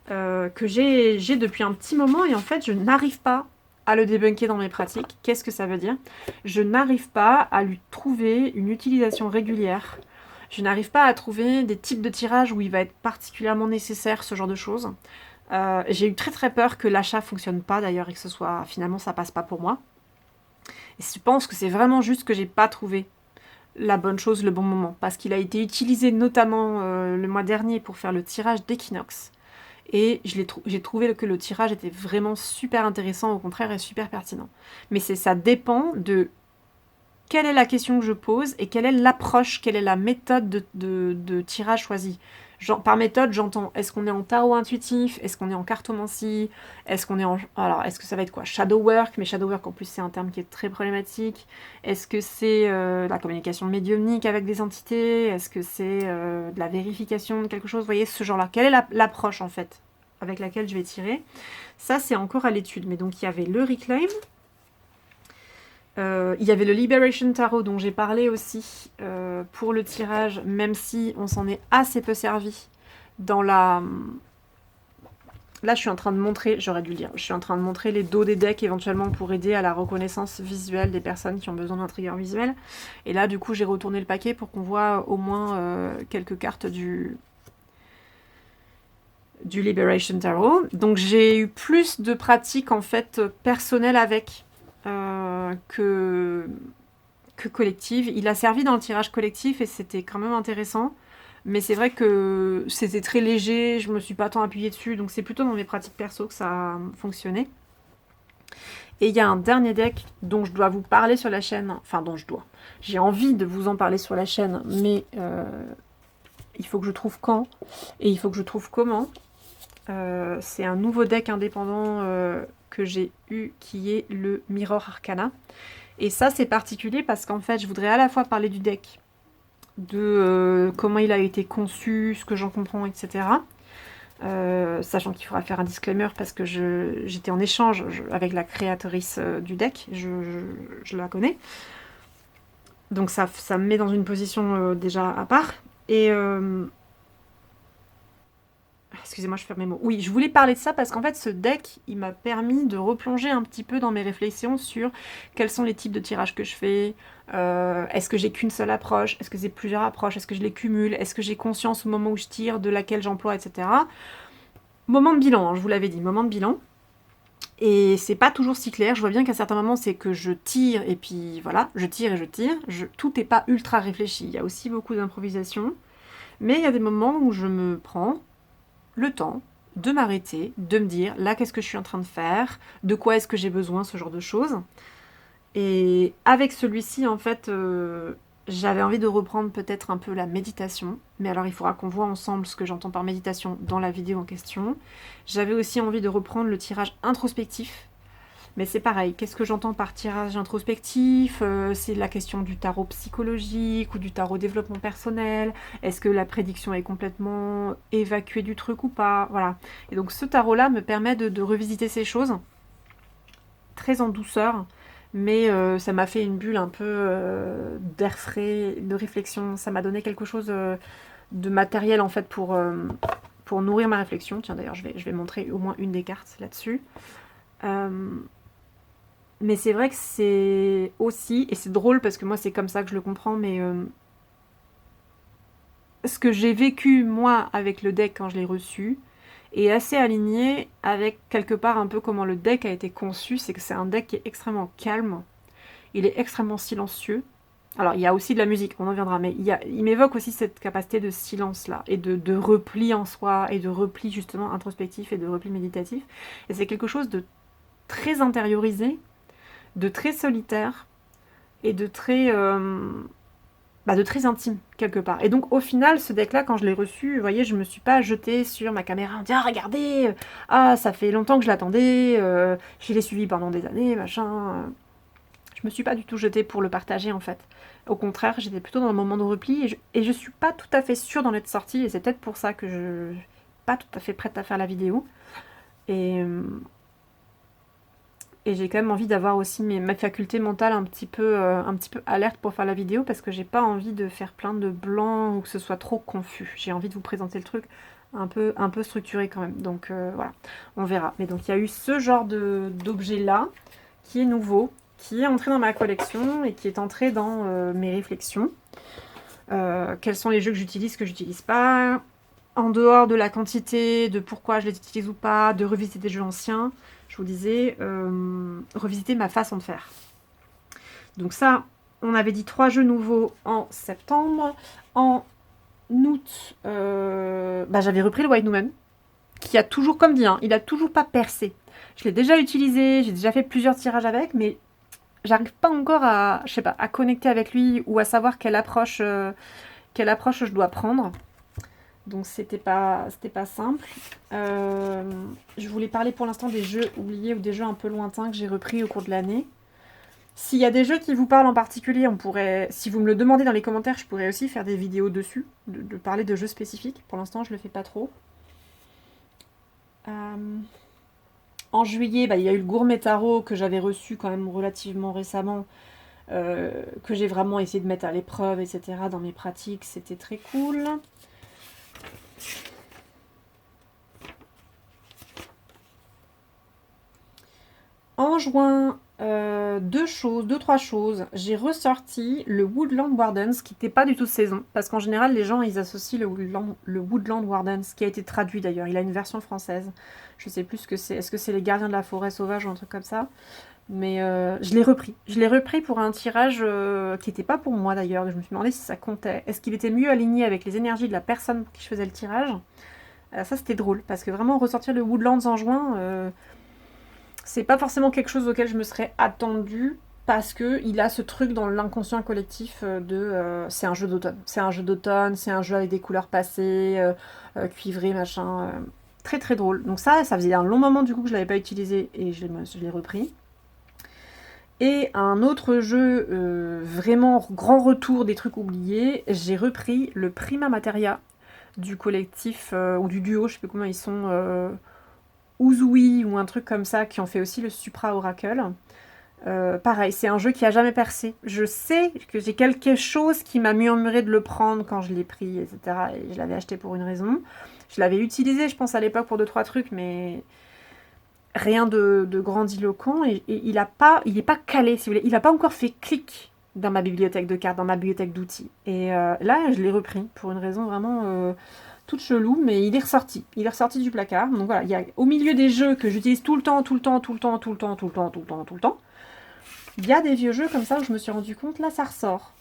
que j'ai depuis un petit moment, et en fait, je n'arrive pas à le débunker dans mes pratiques. Qu'est-ce que ça veut dire? Je n'arrive pas à lui trouver une utilisation régulière. Je n'arrive pas à trouver des types de tirages où il va être particulièrement nécessaire, ce genre de choses. J'ai eu très très peur que l'achat fonctionne pas d'ailleurs et que ce soit finalement ça passe pas pour moi. Et je pense que c'est vraiment juste que j'ai pas trouvé la bonne chose, le bon moment, parce qu'il a été utilisé notamment le mois dernier pour faire le tirage d'Equinox. Et j'ai trouvé que le tirage était vraiment super intéressant, au contraire, et super pertinent. Mais ça dépend de quelle est la question que je pose et quelle est l'approche, quelle est la méthode de tirage choisie. Par méthode, j'entends, est-ce qu'on est en tarot intuitif? Est-ce qu'on est en cartomancie? Est-ce qu'on est en... Alors, est-ce que ça va être quoi? Shadow work, mais shadow work, en plus, c'est un terme qui est très problématique. Est-ce que c'est la communication médiumnique avec des entités? Est-ce que c'est de la vérification de quelque chose? Vous voyez, ce genre-là. Quelle est l'approche, en fait, avec laquelle je vais tirer? Ça, c'est encore à l'étude. Mais donc, il y avait le Reclaim. Il y avait le Liberation Tarot dont j'ai parlé aussi pour le tirage, même si on s'en est assez peu servi dans la... Là, je suis en train de montrer, j'aurais dû le dire, je suis en train de montrer les dos des decks éventuellement pour aider à la reconnaissance visuelle des personnes qui ont besoin d'un trigger visuel. Et là, du coup, j'ai retourné le paquet pour qu'on voit au moins quelques cartes du du Liberation Tarot. Donc j'ai eu plus de pratiques en fait personnelles avec que collective. Il a servi dans le tirage collectif et c'était quand même intéressant. Mais c'est vrai que c'était très léger, je me suis pas tant appuyée dessus, donc c'est plutôt dans mes pratiques perso que ça a fonctionné. Et il y a un dernier deck dont je dois vous parler sur la chaîne, enfin dont je dois. J'ai envie de vous en parler sur la chaîne, mais il faut que je trouve quand et il faut que je trouve comment. C'est un nouveau deck indépendant que j'ai eu qui est le Mirror Arcana. Et ça c'est particulier parce qu'en fait je voudrais à la fois parler du deck, de comment il a été conçu, ce que j'en comprends, etc. Sachant qu'il faudra faire un disclaimer parce que j'étais en échange avec la créatrice du deck, je la connais. Donc ça me met dans une position déjà à part. Et excusez-moi, je ferme mes mots. Oui, je voulais parler de ça parce qu'en fait, ce deck, il m'a permis de replonger un petit peu dans mes réflexions sur quels sont les types de tirages que je fais. Est-ce que j'ai qu'une seule approche? Est-ce que j'ai plusieurs approches? Est-ce que je les cumule? Est-ce que j'ai conscience au moment où je tire de laquelle j'emploie, etc. Moment de bilan, hein, je vous l'avais dit, moment de bilan. Et c'est pas toujours si clair. Je vois bien qu'à certains moments, c'est que je tire et puis voilà, je tire et je tire. Tout n'est pas ultra réfléchi. Il y a aussi beaucoup d'improvisation. Mais il y a des moments où je me prends le temps de m'arrêter, de me dire là qu'est-ce que je suis en train de faire, de quoi est-ce que j'ai besoin, ce genre de choses. Et avec celui-ci, en fait, j'avais envie de reprendre peut-être un peu la méditation, mais alors il faudra qu'on voit ensemble ce que j'entends par méditation dans la vidéo en question. J'avais aussi envie de reprendre le tirage introspectif, mais c'est pareil, qu'est-ce que j'entends par tirage introspectif? C'est la question du tarot psychologique ou du tarot développement personnel. Est-ce que la prédiction est complètement évacuée du truc ou pas? Voilà. Et donc ce tarot-là me permet de revisiter ces choses, très en douceur, mais ça m'a fait une bulle un peu d'air frais, de réflexion. Ça m'a donné quelque chose de matériel en fait pour nourrir ma réflexion. Tiens d'ailleurs, je vais montrer au moins une des cartes là-dessus. Mais c'est vrai que c'est aussi, et c'est drôle parce que moi c'est comme ça que je le comprends, mais ce que j'ai vécu moi avec le deck quand je l'ai reçu est assez aligné avec quelque part un peu comment le deck a été conçu. C'est que c'est un deck qui est extrêmement calme, il est extrêmement silencieux. Alors il y a aussi de la musique, on en viendra, mais il m'évoque aussi cette capacité de silence là, et de repli en soi, et de repli justement introspectif, et de repli méditatif. Et c'est quelque chose de très intériorisé, de très solitaire et de très intime quelque part. Et donc au final, ce deck là, quand je l'ai reçu, vous voyez, je me suis pas jetée sur ma caméra en disant ah, regardez, ah ça fait longtemps que je l'attendais, je l'ai suivi pendant des années, machin. Je me suis pas du tout jetée pour le partager en fait. Au contraire, j'étais plutôt dans un moment de repli et je suis pas tout à fait sûre d'en être sortie, et c'est peut-être pour ça que je suis pas tout à fait prête à faire la vidéo. Et j'ai quand même envie d'avoir aussi ma faculté mentale un petit peu alerte pour faire la vidéo, parce que j'ai pas envie de faire plein de blancs ou que ce soit trop confus. J'ai envie de vous présenter le truc un peu structuré quand même. Donc voilà, on verra. Mais donc il y a eu ce genre d'objet là qui est nouveau, qui est entré dans ma collection et qui est entré dans mes réflexions. Quels sont les jeux que j'utilise, que j'utilise pas, en dehors de la quantité, de pourquoi je les utilise ou pas, de revisiter des jeux anciens. Je vous disais, revisiter ma façon de faire. Donc ça, on avait dit 3 jeux nouveaux en septembre. En août, j'avais repris le White Numen, qui a toujours, comme dit, hein, il a toujours pas percé. Je l'ai déjà utilisé, j'ai déjà fait plusieurs tirages avec, mais j'arrive pas encore à, je sais pas, à connecter avec lui ou à savoir quelle approche je dois prendre. Donc c'était pas simple. Je voulais parler pour l'instant des jeux oubliés ou des jeux un peu lointains que j'ai repris au cours de l'année. S'il y a des jeux qui vous parlent en particulier, on pourrait, si vous me le demandez dans les commentaires, je pourrais aussi faire des vidéos dessus, de parler de jeux spécifiques. Pour l'instant, je le fais pas trop. En juillet, il y a eu le Gourmet Tarot que j'avais reçu quand même relativement récemment, que j'ai vraiment essayé de mettre à l'épreuve, etc. dans mes pratiques. C'était très cool. En juin, deux, trois choses. J'ai ressorti le Woodland Wardens, qui n'était pas du tout saison, parce qu'en général, les gens, ils associent le Woodland Wardens, qui a été traduit d'ailleurs. Il a une version française. Je sais plus ce que c'est. Est-ce que c'est les gardiens de la forêt sauvage ou un truc comme ça? Mais je l'ai repris. Je l'ai repris pour un tirage qui n'était pas pour moi d'ailleurs. Je me suis demandé si ça comptait. Est-ce qu'il était mieux aligné avec les énergies de la personne pour qui je faisais le tirage? Ça, c'était drôle, parce que vraiment, ressortir le Woodlands en juin, c'est pas forcément quelque chose auquel je me serais attendue, parce que il a ce truc dans l'inconscient collectif c'est un jeu d'automne. C'est un jeu d'automne, c'est un jeu avec des couleurs passées, cuivrées, machin. Très très drôle. Donc ça faisait un long moment du coup que je l'avais pas utilisé et je l'ai repris. Et un autre jeu, vraiment grand retour des trucs oubliés, j'ai repris le Prima Materia du collectif, ou du duo, je sais plus comment ils sont, Uzui ou un truc comme ça, qui ont fait aussi le Supra Oracle. Pareil, c'est un jeu qui a jamais percé. Je sais que j'ai quelque chose qui m'a murmuré de le prendre quand je l'ai pris, etc. Et je l'avais acheté pour une raison. Je l'avais utilisé, je pense, à l'époque pour 2-3 trucs, mais rien de grandiloquent. Et il est pas calé, si vous voulez. Il n'a pas encore fait clic dans ma bibliothèque de cartes, dans ma bibliothèque d'outils. Et là, je l'ai repris pour une raison vraiment toute chelou, mais il est ressorti. Il est ressorti du placard. Donc voilà, il y a au milieu des jeux que j'utilise tout le temps, tout le temps, tout le temps, tout le temps, tout le temps, tout le temps, tout le temps. Il y a des vieux jeux comme ça où je me suis rendu compte, là ça ressort.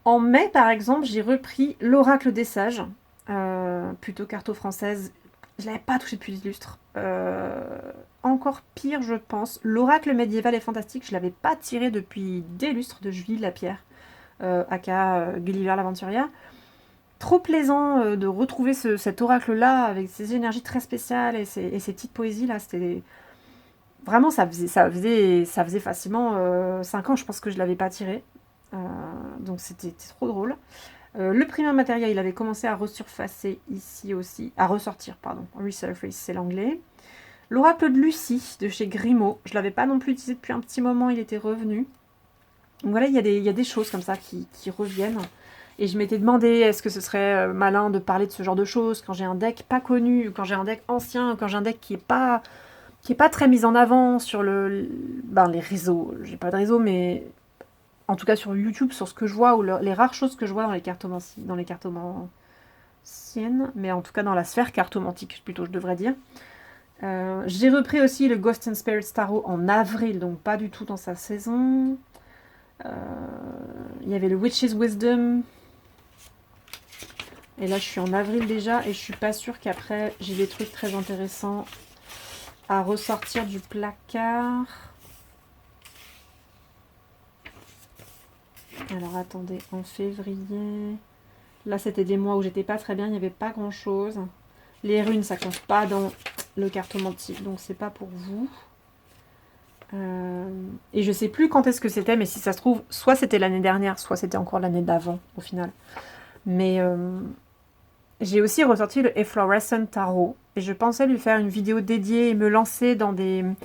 En mai, par exemple, j'ai repris l'Oracle des Sages, plutôt carto française. Je l'avais pas touché depuis l'illustre. Encore pire, je pense. L'Oracle médiéval et fantastique, je l'avais pas tiré depuis des lustres de Julie Lapierre, aka Gulliver l'Aventurière. Trop plaisant de retrouver cet oracle-là avec ses énergies très spéciales et ses petites poésies là. C'était vraiment, ça faisait facilement 5 ans, je pense que je l'avais pas tiré. Donc c'était trop drôle. Le Prima Materia, il avait commencé à resurfacer ici aussi, à ressortir, pardon. Resurface, c'est l'anglais. L'Oracle de Lucie, de chez Grimaud. Je l'avais pas non plus utilisé depuis un petit moment, il était revenu. Donc voilà, il y a des choses comme ça qui reviennent. Et je m'étais demandé, est-ce que ce serait malin de parler de ce genre de choses quand j'ai un deck pas connu, quand j'ai un deck ancien, quand j'ai un deck qui est pas très mis en avant sur les réseaux. J'ai pas de réseau, mais en tout cas sur YouTube, sur ce que je vois, ou les rares choses que je vois dans les cartomanciennes, mais en tout cas dans la sphère cartomantique, plutôt, je devrais dire. J'ai repris aussi le Ghost and Spirits Tarot en avril, donc pas du tout dans sa saison. Il y avait le Witch's Wisdom. Et là, je suis en avril déjà, et je suis pas sûre qu'après, j'ai des trucs très intéressants à ressortir du placard. Alors attendez, en février... Là, c'était des mois où j'étais pas très bien, il n'y avait pas grand chose. Les runes, ça compte pas dans le cartomantique, donc c'est pas pour vous. Et je sais plus quand est-ce que c'était, mais si ça se trouve, soit c'était l'année dernière, soit c'était encore l'année d'avant, au final. Mais j'ai aussi ressorti le Efflorescent Tarot, et je pensais lui faire une vidéo dédiée et me lancer dans des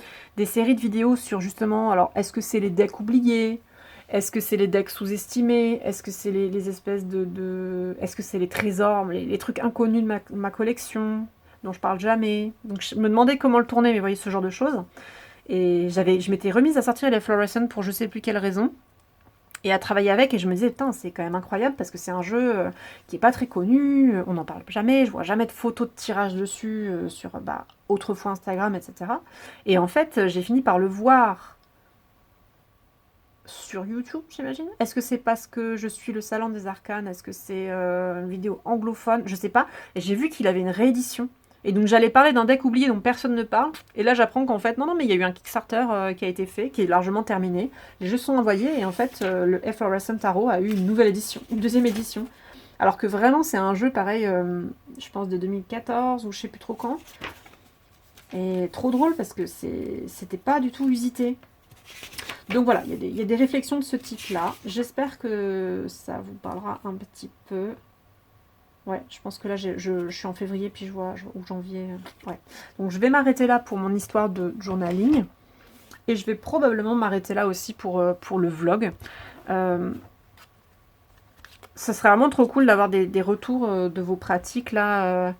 séries de vidéos sur justement, alors est-ce que c'est les decks oubliés? Est-ce que c'est les decks sous-estimés? Est-ce que c'est les espèces est-ce que c'est les trésors, les trucs inconnus de ma collection, dont je parle jamais? Donc je me demandais comment le tourner, mais vous voyez, ce genre de choses. Et je m'étais remise à sortir les Fluorescent pour je sais plus quelle raison. Et à travailler avec, et je me disais, putain, c'est quand même incroyable, parce que c'est un jeu qui est pas très connu, on n'en parle jamais, je vois jamais de photos de tirage dessus sur autrefois Instagram, etc. Et en fait, j'ai fini par le voir sur YouTube, j'imagine. Est-ce que c'est parce que je suis le Salon des Arcanes? Est-ce que c'est une vidéo anglophone? Je sais pas. Et j'ai vu qu'il avait une réédition. Et donc j'allais parler d'un deck oublié dont personne ne parle. Et là j'apprends qu'en fait, non, mais il y a eu un Kickstarter qui a été fait, qui est largement terminé. Les jeux sont envoyés et en fait, le Efflorescent Tarot a eu une nouvelle édition, une deuxième édition. Alors que vraiment, c'est un jeu pareil, je pense de 2014 ou je sais plus trop quand. Et trop drôle parce que c'était pas du tout usité. Donc voilà, il y a des réflexions de ce type-là. J'espère que ça vous parlera un petit peu. Ouais, je pense que là, je suis en février, puis je vois, ou janvier. Ouais. Donc je vais m'arrêter là pour mon histoire de journaling. Et je vais probablement m'arrêter là aussi pour le vlog. Ça serait vraiment trop cool d'avoir des retours de vos pratiques là.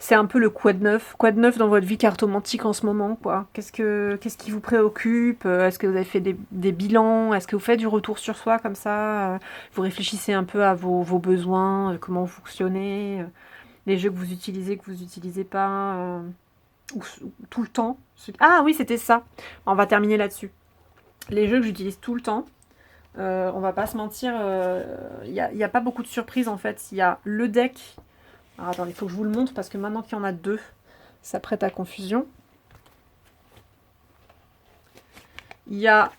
C'est un peu le quoi de neuf dans votre vie cartomantique en ce moment, quoi. Qu'est-ce qui vous préoccupe? Est-ce que vous avez fait des bilans? Est-ce que vous faites du retour sur soi comme ça? Vous réfléchissez un peu à vos besoins, comment vous fonctionnez, les jeux que vous utilisez pas, ou tout le temps. Ah oui, c'était ça. On va terminer là-dessus. Les jeux que j'utilise tout le temps, on va pas se mentir, y a pas beaucoup de surprises en fait. Il y a le deck. Alors attends, il faut que je vous le montre parce que maintenant qu'il y en a deux, ça prête à confusion. Il y a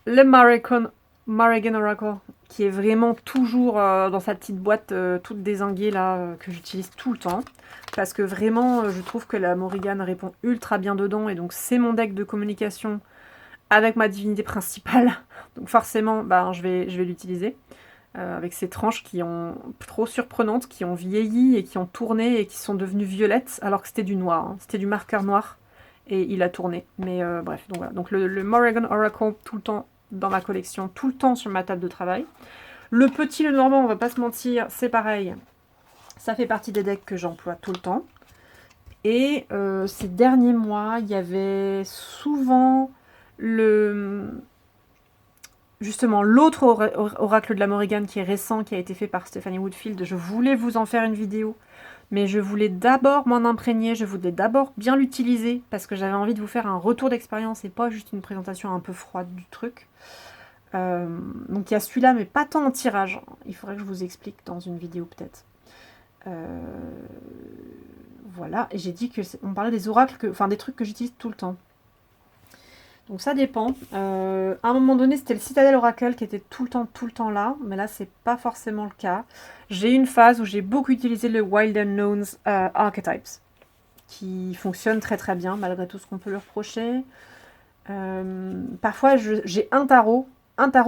le Morrigan Oracle qui est vraiment toujours dans sa petite boîte toute dézinguée là, que j'utilise tout le temps. Parce que vraiment, je trouve que la Morrigan répond ultra bien dedans et donc c'est mon deck de communication avec ma divinité principale. Donc forcément, bah, je vais l'utiliser. Avec ces tranches qui ont trop surprenantes, qui ont vieilli et qui ont tourné et qui sont devenues violettes, alors que c'était du noir, hein. C'était du marqueur noir et il a tourné. Mais bref, donc voilà. Donc le Morrigan Oracle tout le temps dans ma collection, tout le temps sur ma table de travail. Le petit, le normand, on va pas se mentir, c'est pareil. Ça fait partie des decks que j'emploie tout le temps. Et ces derniers mois, il y avait souvent justement l'autre oracle de la Morrigan qui est récent, qui a été fait par Stephanie Woodfield. Je voulais vous en faire une vidéo, mais je voulais d'abord m'en imprégner, je voulais d'abord bien l'utiliser, parce que j'avais envie de vous faire un retour d'expérience et pas juste une présentation un peu froide du truc. Donc il y a celui-là, mais pas tant en tirage. Il faudrait que je vous explique dans une vidéo peut-être. Voilà, et j'ai dit que on parlait des oracles, enfin des trucs que j'utilise tout le temps. Donc ça dépend. À un moment donné, c'était le Citadel Oracle qui était tout le temps là, mais là, c'est pas forcément le cas. J'ai eu une phase où j'ai beaucoup utilisé le Wild Unknowns Archetypes, qui fonctionne très très bien, malgré tout ce qu'on peut lui reprocher. Parfois, j'ai un tarot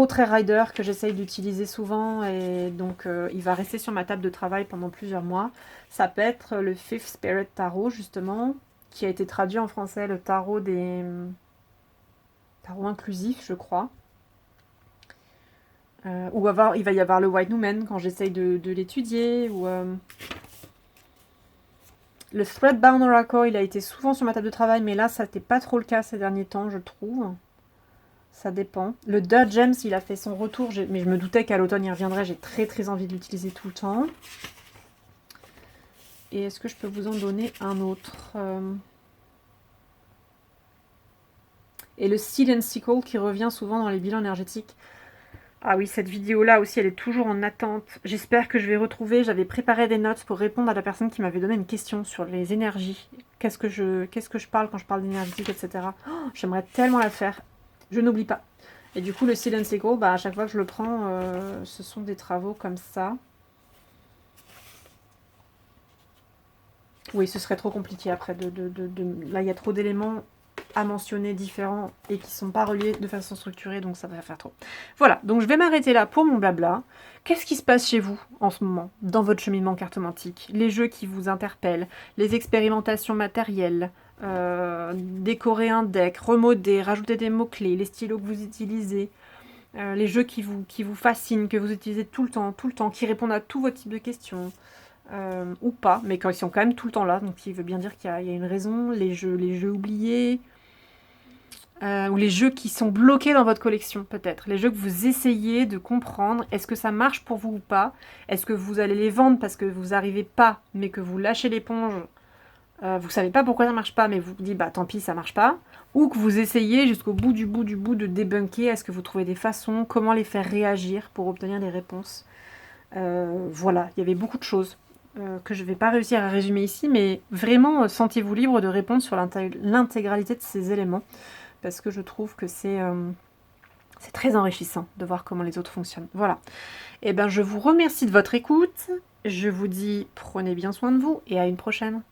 très rider que j'essaye d'utiliser souvent, et donc il va rester sur ma table de travail pendant plusieurs mois. Ça peut être le Fifth Spirit Tarot, justement, qui a été traduit en français, le tarot tarot inclusif, je crois. Ou il va y avoir le White Numen quand j'essaye de l'étudier. Ou le Threadbound Oracle, il a été souvent sur ma table de travail, mais là, ça n'était pas trop le cas ces derniers temps, je trouve. Ça dépend. Le Dirt Gems, il a fait son retour, mais je me doutais qu'à l'automne, il reviendrait. J'ai très très envie de l'utiliser tout le temps. Et est-ce que je peux vous en donner un autre Et le Seed and Sickle qui revient souvent dans les bilans énergétiques. Ah oui, cette vidéo-là aussi, elle est toujours en attente. J'espère que je vais retrouver. J'avais préparé des notes pour répondre à la personne qui m'avait donné une question sur les énergies. Qu'est-ce que je parle quand je parle d'énergétique, etc. Oh, j'aimerais tellement la faire. Je n'oublie pas. Et du coup, le Seed and Sickle, bah, à chaque fois que je le prends, ce sont des travaux comme ça. Oui, ce serait trop compliqué après. Là, il y a trop d'éléments à mentionner différents et qui ne sont pas reliés de façon structurée, donc ça va faire trop. Voilà, donc je vais m'arrêter là pour mon blabla. Qu'est-ce qui se passe chez vous en ce moment, dans votre cheminement cartomantique? Les jeux qui vous interpellent, les expérimentations matérielles, décorer un deck, remoder, rajouter des mots-clés, les stylos que vous utilisez, les jeux qui vous fascinent, que vous utilisez tout le temps, qui répondent à tout votre type de questions. Ou pas, mais quand ils sont quand même tout le temps là, donc il veut bien dire qu'il y a une raison. Les jeux oubliés, ou les jeux qui sont bloqués dans votre collection, peut-être. Les jeux que vous essayez de comprendre, est-ce que ça marche pour vous ou pas? Est-ce que vous allez les vendre parce que vous n'arrivez pas, mais que vous lâchez l'éponge? Vous savez pas pourquoi ça marche pas, mais vous dites bah tant pis, ça marche pas. Ou que vous essayez jusqu'au bout du bout de débunker. Est-ce que vous trouvez des façons, comment les faire réagir pour obtenir des réponses? Voilà, il y avait beaucoup de choses que je ne vais pas réussir à résumer ici, mais vraiment sentez-vous libre de répondre sur l'intégralité de ces éléments, parce que je trouve que c'est très enrichissant de voir comment les autres fonctionnent. Voilà. Et ben je vous remercie de votre écoute, je vous dis prenez bien soin de vous et à une prochaine.